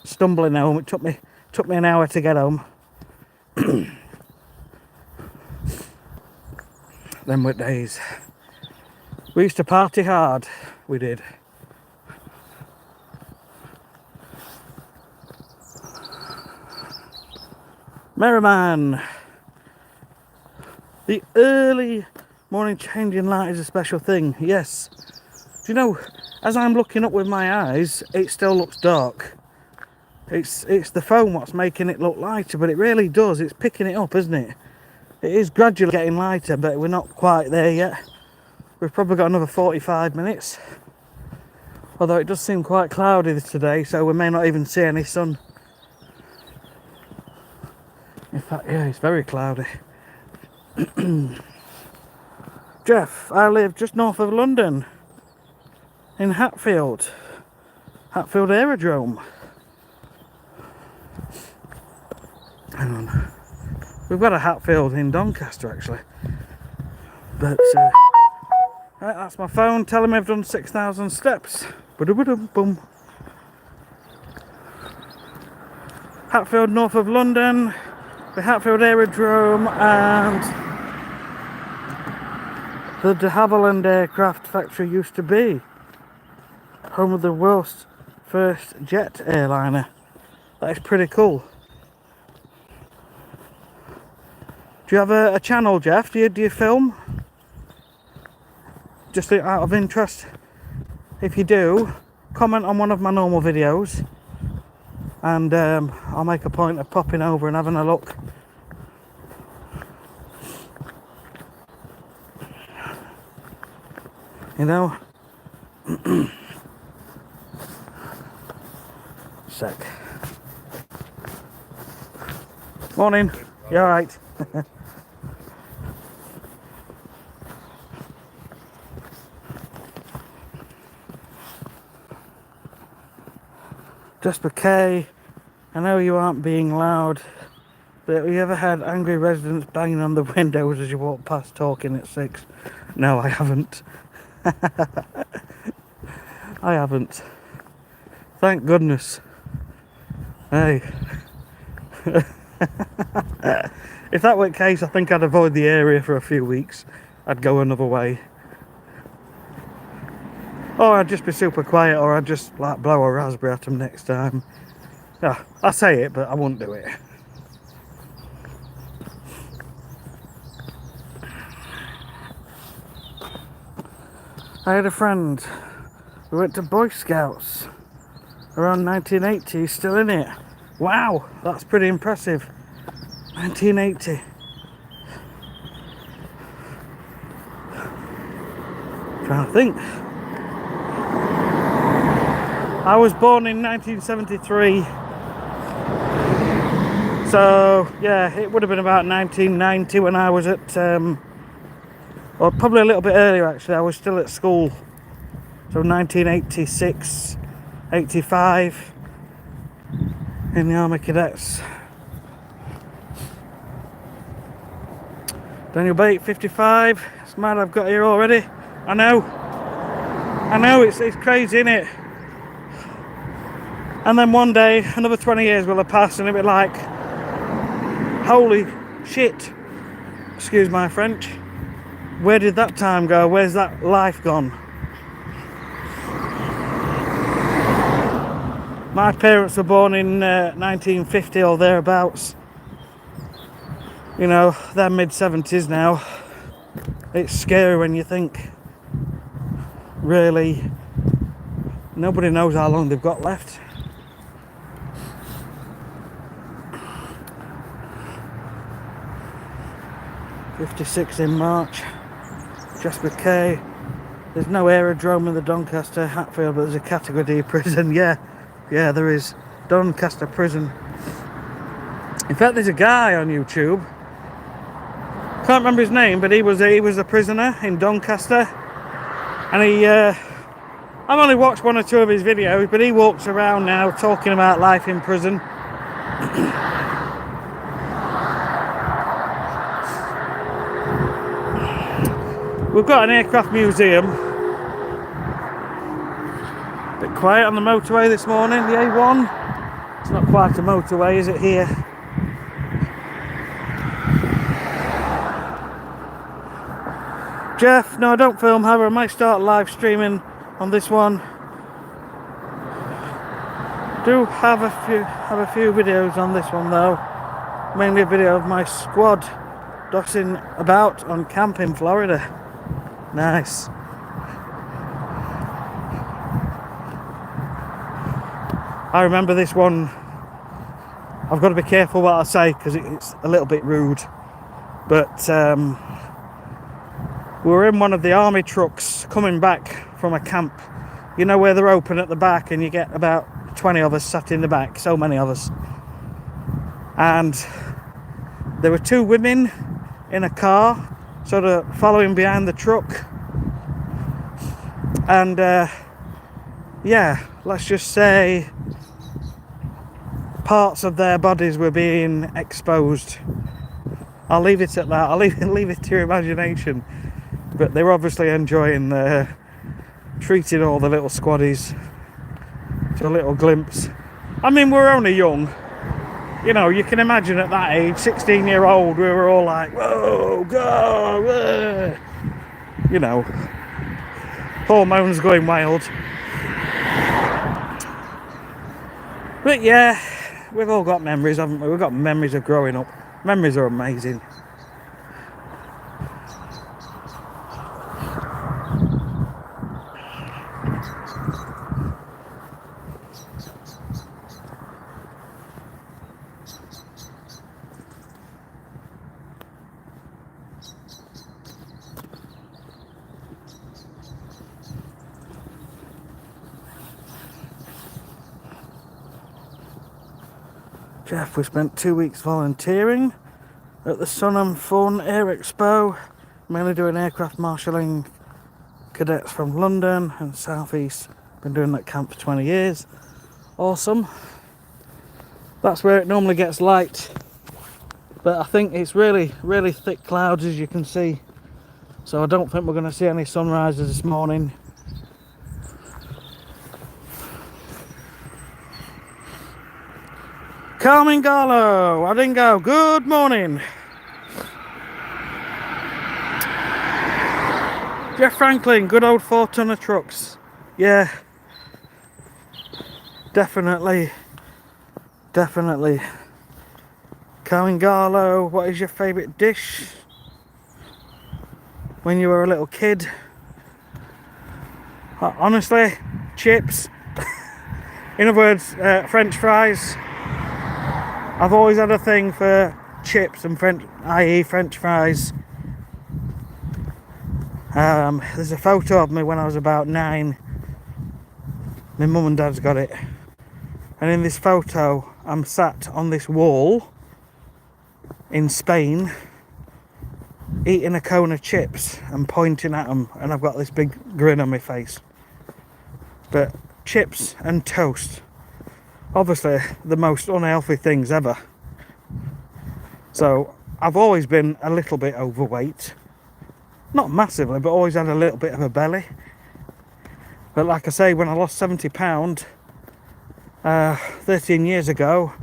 stumbling home. It took me an hour to get home. Them were days. We used to party hard, we did. Merriman. The early morning changing light is a special thing, yes. Do you know, as I'm looking up with my eyes, it still looks dark. It's the phone what's making it look lighter, but it really does. It's picking it up, isn't it? It is gradually getting lighter, but we're not quite there yet. We've probably got another 45 minutes. Although it does seem quite cloudy today, so we may not even see any sun. In fact, yeah, it's very cloudy. Jeff, I live just north of London, in Hatfield Aerodrome. Hang on. We've got a Hatfield in Doncaster, actually. But, right, that's my phone telling me I've done 6,000 steps. Boom. Hatfield, north of London. The Hatfield Aerodrome and the de Havilland Aircraft Factory used to be home of the world's first jet airliner. That is pretty cool. Do you have a channel, Jeff? Do you film? Just out of interest. If you do, comment on one of my normal videos, and I'll make a point of popping over and having a look. You know. Sec. Morning. You alright? Jasper K, I know you aren't being loud, but have you ever had angry residents banging on the windows as you walk past talking at 6? No, I haven't. I haven't. Thank goodness. Hey. If that were the case, I think I'd avoid the area for a few weeks. I'd go another way. Or I'd just be super quiet, or I'd just like blow a raspberry at them next time. Yeah, I say it, but I wouldn't do it. I had a friend who went to Boy Scouts around 1980. He's still in it. Wow, that's pretty impressive. 1980. Trying to think. I was born in 1973. So, yeah, it would have been about 1990 when I was at, or probably a little bit earlier actually. I was still at school. So 1986, 85 in the Army Cadets. Daniel Bate, 55. It's mad I've got here already. I know, it's crazy, isn't it? And then one day, another 20 years will have passed and it'll be like, holy shit, excuse my French, where did that time go? Where's that life gone? My parents were born in 1950 or thereabouts. You know, they're mid-70s now. It's scary when you think. really, nobody knows how long they've got left. '56 in March. Jasper K. There's no aerodrome in the Doncaster Hatfield, but there's a Category D prison. Yeah, there is. Doncaster prison. In fact, there's a guy on YouTube. Can't remember his name, but he was a prisoner in Doncaster, and I've only watched 1 or 2 of his videos, but he walks around now talking about life in prison. We've got an aircraft museum. Bit quiet on the motorway this morning, the A1. It's not quite a motorway, is it here? Jeff, no, I don't film, however, I might start live streaming on this one. Do have a few videos on this one though. Mainly a video of my squad dossing about on camp in Florida. Nice. I remember this one. I've got to be careful what I say because it's a little bit rude. But we were in one of the army trucks coming back from a camp. You know where they're open at the back and you get about 20 of us sat in the back, so many of us. And there were 2 women in a car, sort of following behind the truck. And yeah, let's just say parts of their bodies were being exposed. I'll leave it at that. I'll leave it to your imagination. But they were obviously enjoying treating all the little squaddies to a little glimpse. I mean, we're only young. You know, you can imagine at that age, 16-year-old, we were all like, whoa, go, whoa. You know, hormones going wild. But yeah, we've all got memories, haven't we? We've got memories of growing up. Memories are amazing. Jeff, we spent 2 weeks volunteering at the Sun and Fun Air Expo, mainly doing aircraft marshalling cadets from London and South East. Been doing that camp for 20 years. Awesome. That's where it normally gets light, but I think it's really thick clouds, as you can see, so I don't think we're going to see any sunrises this morning. Carmen Garlow, Adingo, good morning. Jeff Franklin, good old 4-tonner trucks. Yeah, definitely. Carmen Garlow, what is your favourite dish when you were a little kid? Honestly, chips. In other words, French fries. I've always had a thing for chips and i.e. French fries. There's a photo of me when I was about 9. My mum and dad's got it. And in this photo, I'm sat on this wall in Spain, eating a cone of chips and pointing at them, and I've got this big grin on my face. But chips and toast, obviously the most unhealthy things ever. So I've always been a little bit overweight, not massively, but always had a little bit of a belly. But like I say, when I lost 70 pound 13 years ago,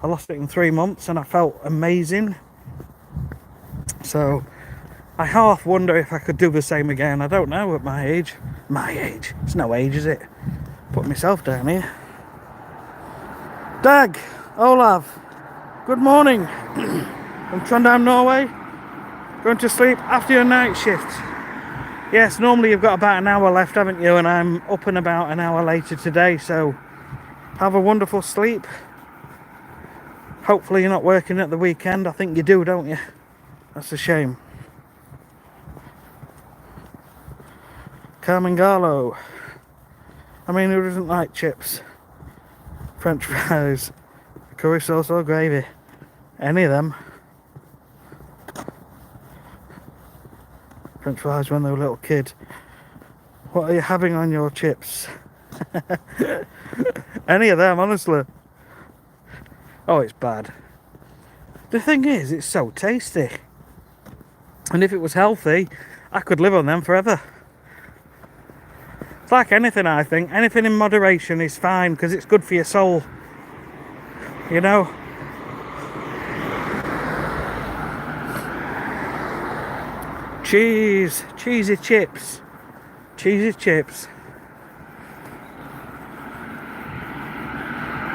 I lost it in 3 months and I felt amazing. So I half wonder if I could do the same again. I don't know at my age. It's no age, is it? Put myself down here. Dag, Olav, good morning. From Trondheim, Norway. Going to sleep after your night shift. Yes, normally you've got about an hour left, haven't you? And I'm up and about an hour later today, so have a wonderful sleep. Hopefully you're not working at the weekend. I think you do, don't you? That's a shame. Carmen Garlo. I mean, who doesn't like chips? French fries, curry sauce or gravy? Any of them. French fries when they were a little kid. What are you having on your chips? Any of them, honestly. Oh, it's bad. The thing is, it's so tasty. And if it was healthy, I could live on them forever. It's like anything, I think. Anything in moderation is fine because it's good for your soul. You know? Cheesy chips. Cheesy chips.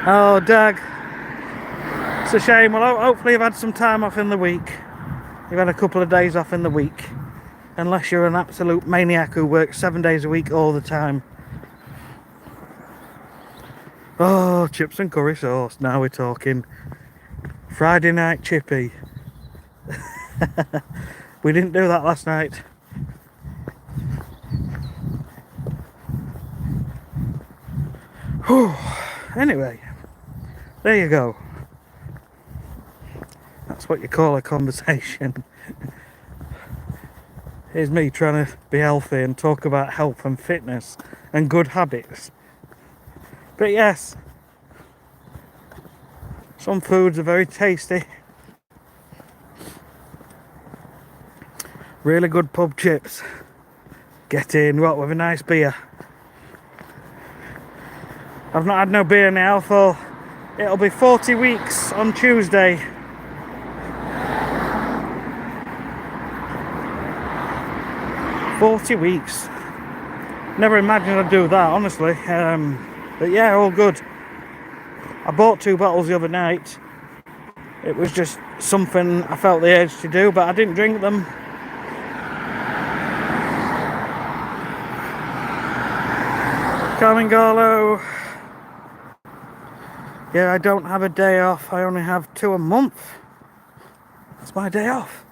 Oh, Doug. It's a shame. Well, hopefully you've had some time off in the week. You've had a couple of days off in the week. Unless you're an absolute maniac who works 7 days a week all the time. Oh, chips and curry sauce. Now we're talking. Friday night chippy. We didn't do that last night. Whew. Anyway, there you go. That's what you call a conversation. Here's me trying to be healthy and talk about health and fitness and good habits. But yes, some foods are very tasty. Really good pub chips. Get in, what, with a nice beer. I've not had no beer now for, it'll be 40 weeks on Tuesday. "40 weeks. Never imagined I'd do that, honestly. But yeah, all good. I bought 2 bottles the other night. It was just something I felt the urge to do, but I didn't drink them. Carmen Garlo. Yeah, I don't have a day off. I only have 2 a month. That's my day off.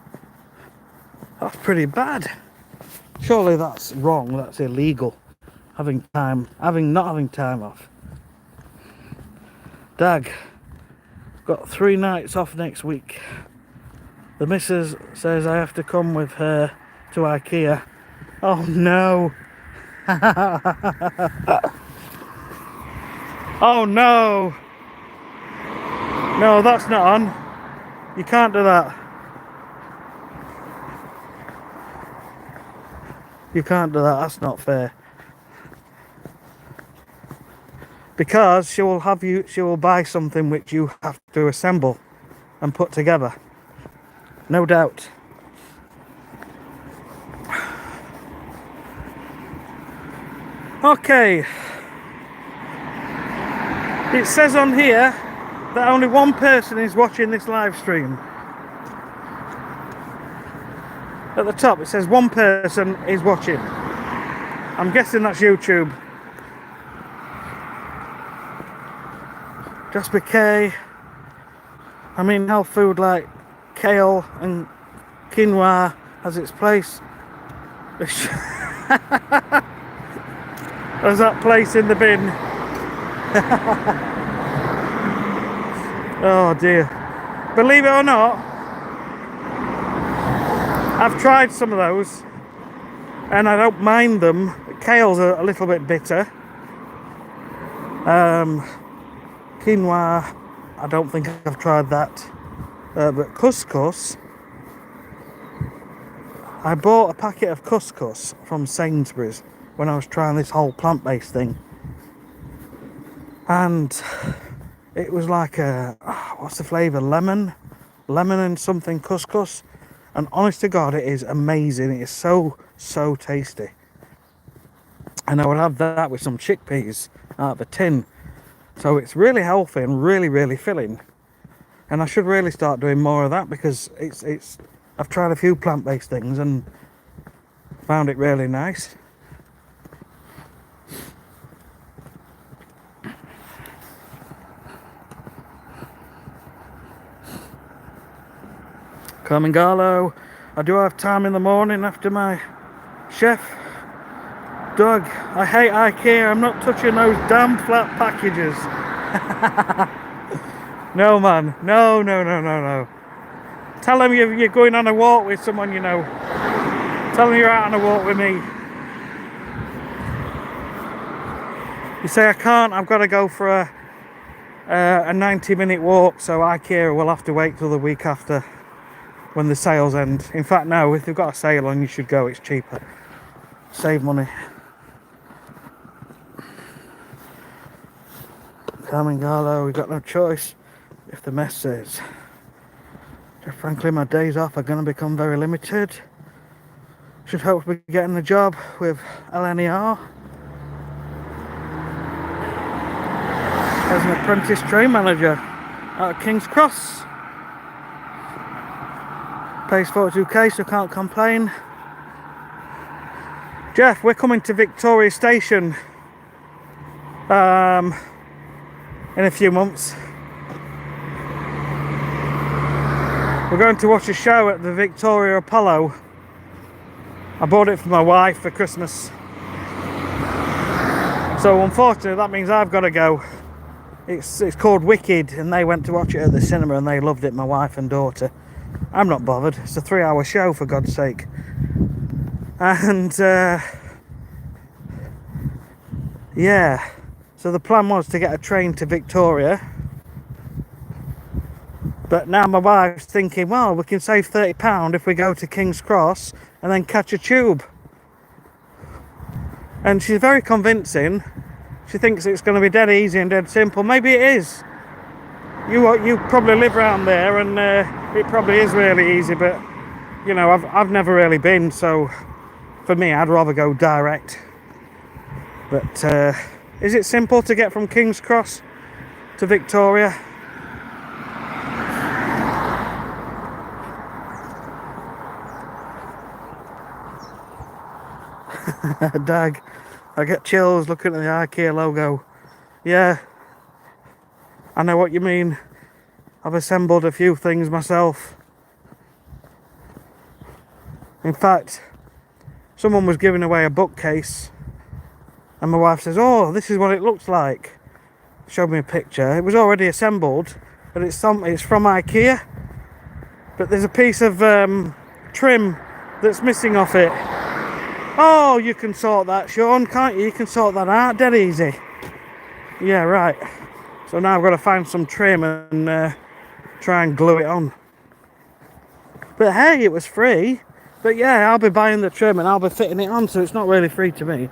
That's pretty bad. Surely that's wrong. That's illegal. Not having time off. Dag, got 3 nights off next week. The missus says I have to come with her to IKEA. Oh no. Oh no. No, that's not on. You can't do that. You can't do that. That's not fair. Because she will buy something which you have to assemble and put together. No doubt. Okay. It says on here that only one person is watching this live stream. At the top it says one person is watching. I'm guessing that's YouTube. Jasper K. I mean, health food like kale and quinoa has its place. There's that place in the bin. Oh dear. Believe it or not, I've tried some of those and I don't mind them. Kale's a little bit bitter. Quinoa, I don't think I've tried that. But couscous, I bought a packet of couscous from Sainsbury's when I was trying this whole plant-based thing. And it was like what's the flavour? Lemon and something couscous. And honest to God, it is amazing. It is so tasty. And I would have that with some chickpeas out of a tin. So it's really healthy and really filling. And I should really start doing more of that because it's I've tried a few plant-based things and Found it really nice. Kilimanjaro. I do have time in the morning after my chef. Doug, I hate IKEA. I'm not touching those damn flat packages. No, man. No. Tell them you're going on a walk with someone you know. Tell them you're out on a walk with me. You say I can't, I've got to go for a 90-minute walk, so IKEA will have to wait till the week after when the sales end. In fact, no, if they've got a sale on, you should go, it's cheaper. Save money. Kilimanjaro, we've got no choice if the mess says. Frankly, my days off are going to become very limited. Should hopefully be getting a job with LNER as an apprentice train manager at King's Cross. Pays 42k, so can't complain. Jeff, we're coming to Victoria Station in a few months. We're going to watch a show at the Victoria Apollo. I bought it for my wife for Christmas. So unfortunately that means I've got to go. It's called Wicked, and they went to watch it at the cinema and they loved it, my wife and daughter. I'm not bothered. It's a 3-hour show, for God's sake. And yeah, so the plan was to get a train to Victoria, but now my wife's thinking, well, we can save £30 if we go to King's Cross and then catch a tube. And she's very convincing. She thinks it's going to be dead easy and dead simple. Maybe it is. You probably live around there, and it probably is really easy, but you know, I've never really been, so for me I'd rather go direct. But is it simple to get from King's Cross to Victoria? Dag, I get chills looking at the IKEA logo. Yeah, I know what you mean. I've assembled a few things myself. In fact, someone was giving away a bookcase and my wife says, oh, this is what it looks like. Showed me a picture. It was already assembled, but it's from IKEA, but there's a piece of trim that's missing off it. Oh, you can sort that, Sean, can't you? You can sort that out dead easy. Yeah, right. So now I've got to find some trim and try and glue it on. But hey, it was free. But yeah, I'll be buying the trim and I'll be fitting it on, so it's not really free to me.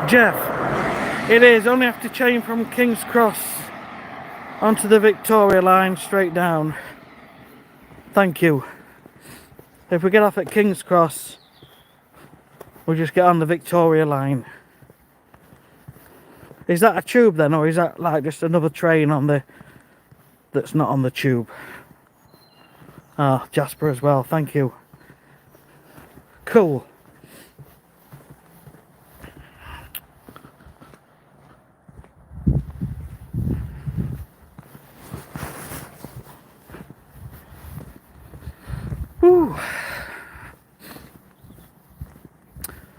Jeff, it is. Only have to change from King's Cross onto the Victoria line straight down. Thank you. If we get off at King's Cross, we'll just get on the Victoria line. Is that a tube then, or is that like just another train on the that's not on the tube? Ah, Jasper as well, thank you. Cool. Woo.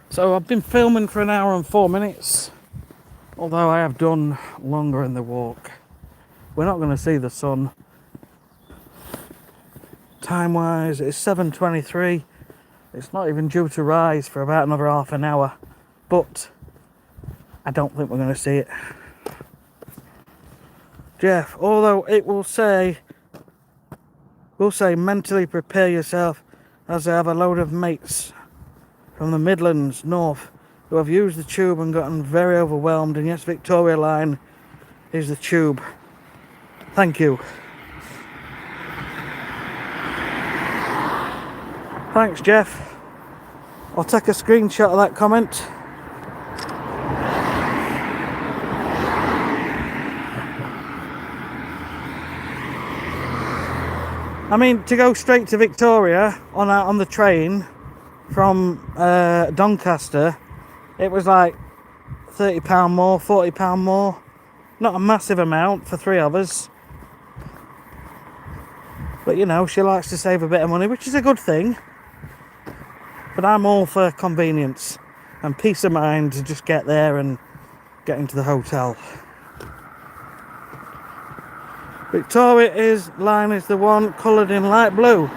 So I've been filming for 1 hour and 4 minutes, although I have done longer in the walk. We're not going to see the sun. Time wise, it's 7:23. It's not even due to rise for about another half an hour, but I don't think we're going to see it. Jeff, although it will say mentally prepare yourself, as I have a load of mates from the Midlands North who have used the tube and gotten very overwhelmed, and yes, Victoria line is the tube. Thank you. Thanks, Jeff. I'll take a screenshot of that comment. I mean, to go straight to Victoria on the train from Doncaster, it was like £30 more, £40 more. Not a massive amount for 3 of us. But you know, she likes to save a bit of money, which is a good thing. But I'm all for convenience and peace of mind to just get there and get into the hotel. Victoria's line is the one coloured in light blue.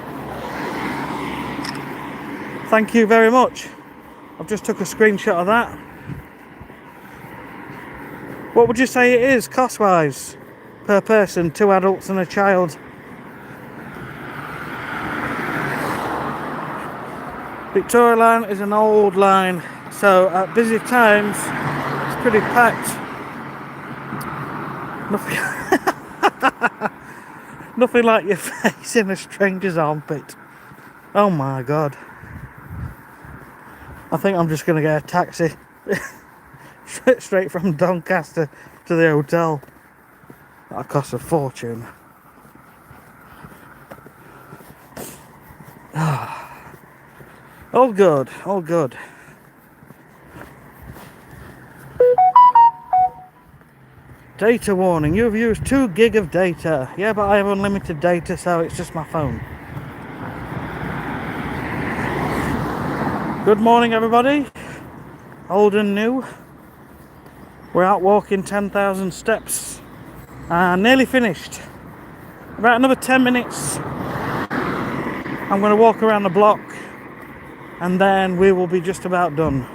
Thank you very much. I've just took a screenshot of that. What would you say it is cost-wise per person, 2 adults and a child? Victoria line is an old line, so at busy times it's pretty packed. Nothing like your face in a stranger's armpit. Oh my god. I think I'm just going to get a taxi straight from Doncaster to the hotel. That costs a fortune. All good, all good. Data warning, you've used 2 gig of data. Yeah, but I have unlimited data, so it's just my phone. Good morning, everybody. Old and new. We're out walking 10,000 steps. Nearly finished. About another 10 minutes. I'm going to walk around the block and then we will be just about done.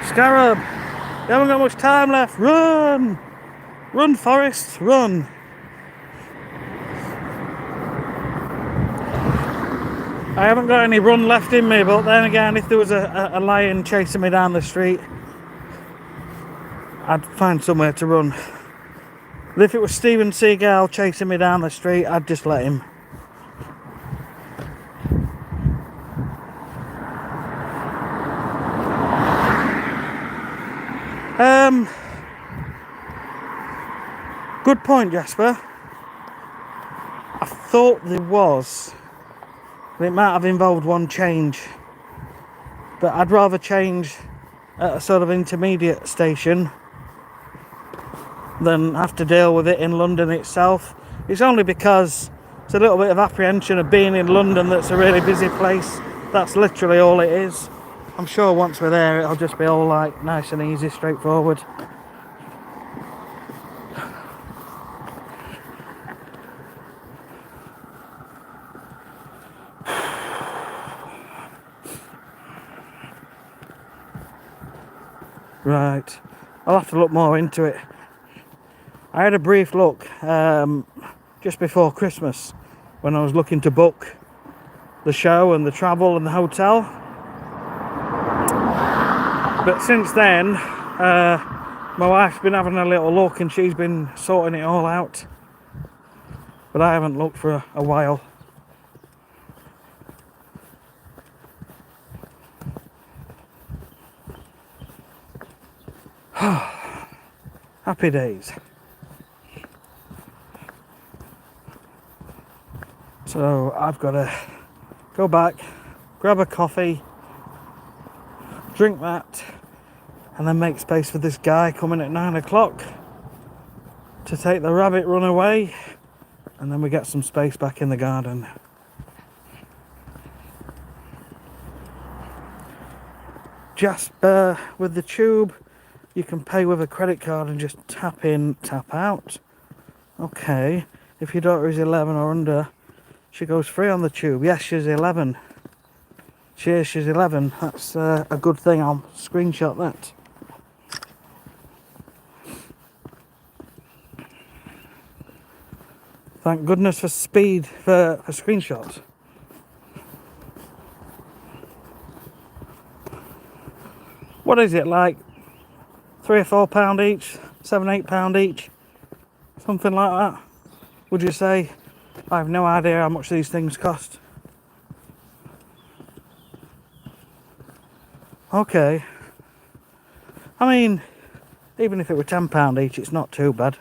Scarab, you haven't got much time left. Run! Run, Forrest, run! I haven't got any run left in me, but then again, if there was a lion chasing me down the street, I'd find somewhere to run. But if it was Steven Seagal chasing me down the street, I'd just let him. Good point, Jasper. I thought there was. It might have involved one change. But I'd rather change at a sort of intermediate station than have to deal with it in London itself. It's only because it's a little bit of apprehension of being in London that's a really busy place. That's literally all it is. I'm sure once we're there it'll just be all like nice and easy, straightforward. Right, I'll have to look more into it. I had a brief look just before Christmas when I was looking to book the show and the travel and the hotel. But since then, my wife's been having a little look and she's been sorting it all out. But I haven't looked for a while. Happy days. So I've got to go back, grab a coffee, drink that, and then make space for this guy coming at 9 o'clock to take the rabbit run away, and then we get some space back in the garden. Jasper, with the tube, you can pay with a credit card and just tap in, tap out. Okay, if your daughter is 11 or under, she goes free on the tube. Yes, she's 11. She's 11. That's a good thing. I'll screenshot that. Thank goodness for speed for screenshots. What is it, like £3 or £4 each? £7, £8 each? Something like that, would you say? I have no idea how much these things cost. Okay. I mean, even if it were £10 each, it's not too bad.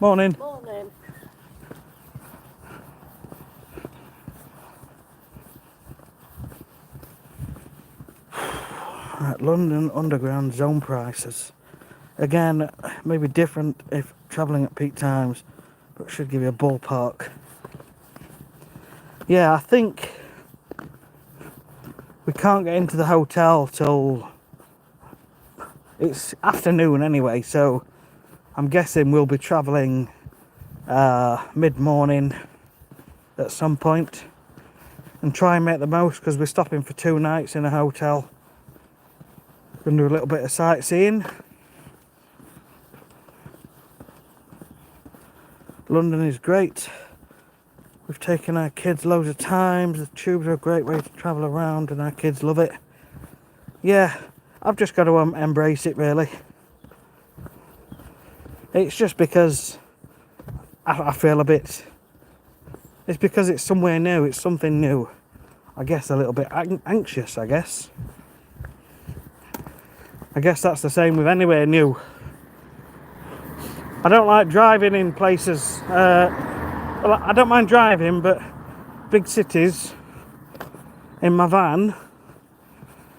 Morning. Morning. Right, London Underground zone prices. Again, maybe different if travelling at peak times, but should give you a ballpark. Yeah, I think we can't get into the hotel till it's afternoon anyway, so I'm guessing we'll be travelling mid-morning at some point and try and make the most, because we're stopping for 2 nights in a hotel. Gonna do a little bit of sightseeing. London is great. We've taken our kids loads of times. The tubes are a great way to travel around and our kids love it. Yeah, I've just got to embrace it really. It's just because I feel a bit... It's because it's somewhere new, it's something new. I guess a little bit anxious, I guess. I guess that's the same with anywhere new. I don't like driving in places, well, I don't mind driving, but big cities in my van,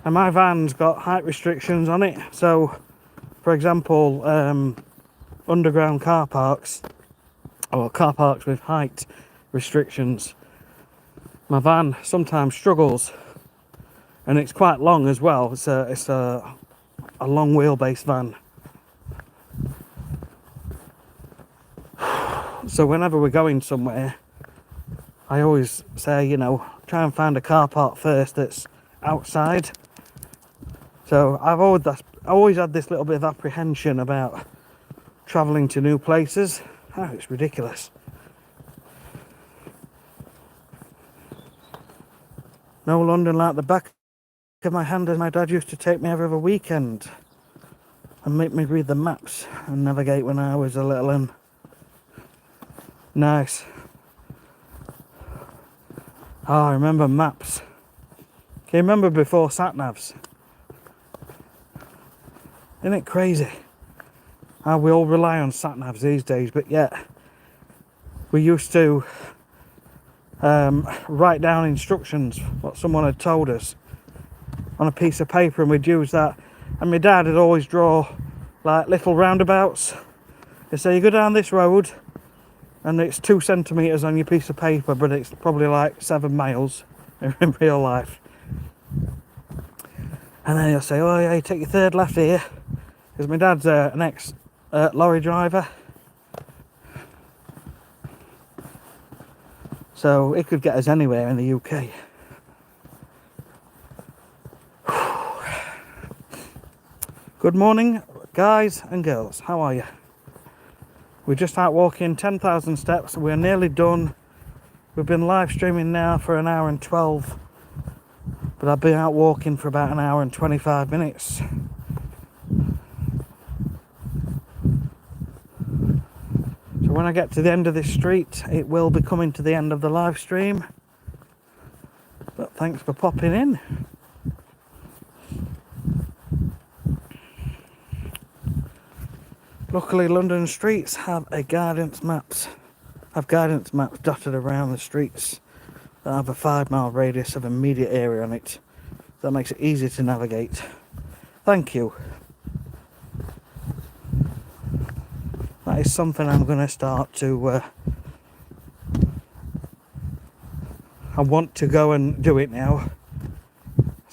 and my van's got height restrictions on it. So, for example, underground car parks, or car parks with height restrictions, my van sometimes struggles, and it's quite long as well. It's a long wheelbase van. So whenever we're going somewhere, I always say, you know, try and find a car park first that's outside. So I've always had this little bit of apprehension about travelling to new places. Oh, it's ridiculous. No London like the back of my hand, as my dad used to take me every other weekend and make me read the maps and navigate when I was a little one. Nice. Oh, I remember maps. Can you remember before sat-navs? Isn't it crazy how we all rely on sat-navs these days? But yet, we used to write down instructions, what someone had told us, on a piece of paper, and we'd use that. And my dad would always draw like little roundabouts. He'd say, you go down this road, and it's 2 centimetres on your piece of paper, but it's probably like 7 miles in real life. And then he'll say, oh yeah, you take your 3rd left here, because my dad's an ex lorry driver, so it could get us anywhere in the UK. Good morning, guys and girls, how are you? We're just out walking 10,000 steps. We're nearly done. We've been live streaming now for 1 hour and 12, but I've been out walking for about 1 hour and 25 minutes. So when I get to the end of this street, it will be coming to the end of the live stream. But thanks for popping in. Luckily, London streets have guidance maps dotted around the streets that have a 5-mile radius of immediate area on it. That makes it easy to navigate. Thank you. That is something I'm going to start to... I want to go and do it now.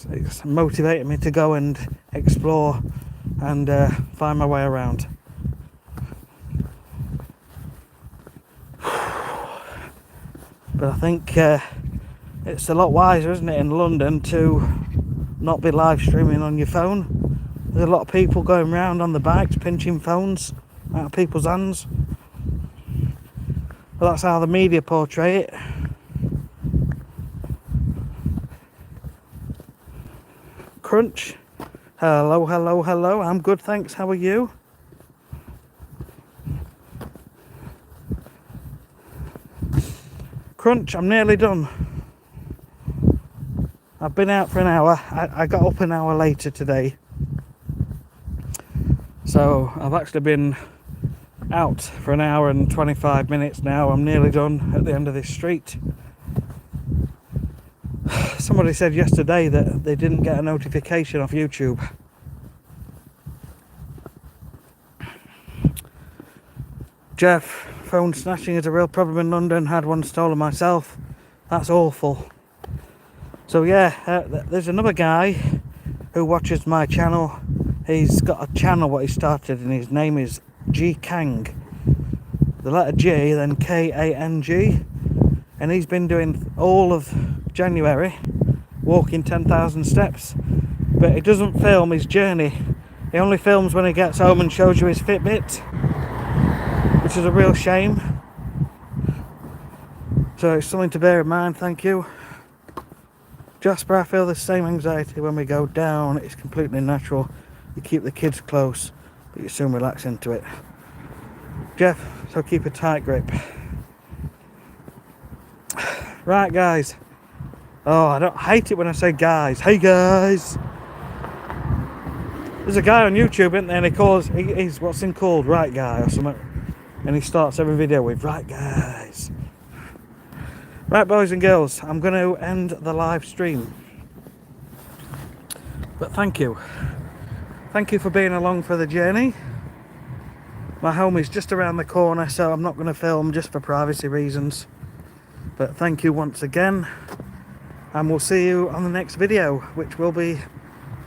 It's motivating me to go and explore and find my way around. But I think it's a lot wiser, isn't it, in London to not be live streaming on your phone. There's a lot of people going around on the bikes pinching phones out of people's hands. But that's how the media portray it. Crunch. Hello, hello, hello. I'm good, thanks. How are you? Crunch, I'm nearly done. I've been out for an hour. I got up an hour later today. So I've actually been out for an hour and 25 minutes now. I'm nearly done at the end of this street. Somebody said yesterday that they didn't get a notification off YouTube. Jeff, phone snatching is a real problem in London. Had one stolen myself. That's awful. So yeah, there's another guy who watches my channel. He's got a channel what he started, and his name is G Kang. The letter G, then K-A-N-G. And he's been doing all of January, walking 10,000 steps. But he doesn't film his journey. He only films when he gets home and shows you his Fitbit, which is a real shame. So it's something to bear in mind. Thank you. Jasper, I feel the same anxiety when we go down. It's completely natural. You keep the kids close, but you soon relax into it. Jeff, so keep a tight grip. Right, guys. Oh, I don't hate it when I say guys. Hey, guys. There's a guy on YouTube, isn't there? And he's what's him called? Right Guy or something. And he starts every video with right guys. Right, boys and girls, I'm going to end the live stream. But thank you. Thank you for being along for the journey. My home is just around the corner, so I'm not going to film just for privacy reasons. But thank you once again. And we'll see you on the next video, which will be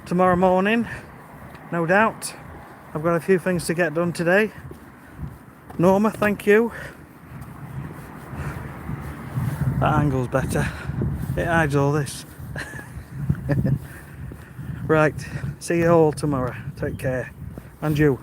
tomorrow morning, no doubt. I've got a few things to get done today. Norma, thank you. That angle's better. It hides all this. Right, see you all tomorrow. Take care. And you.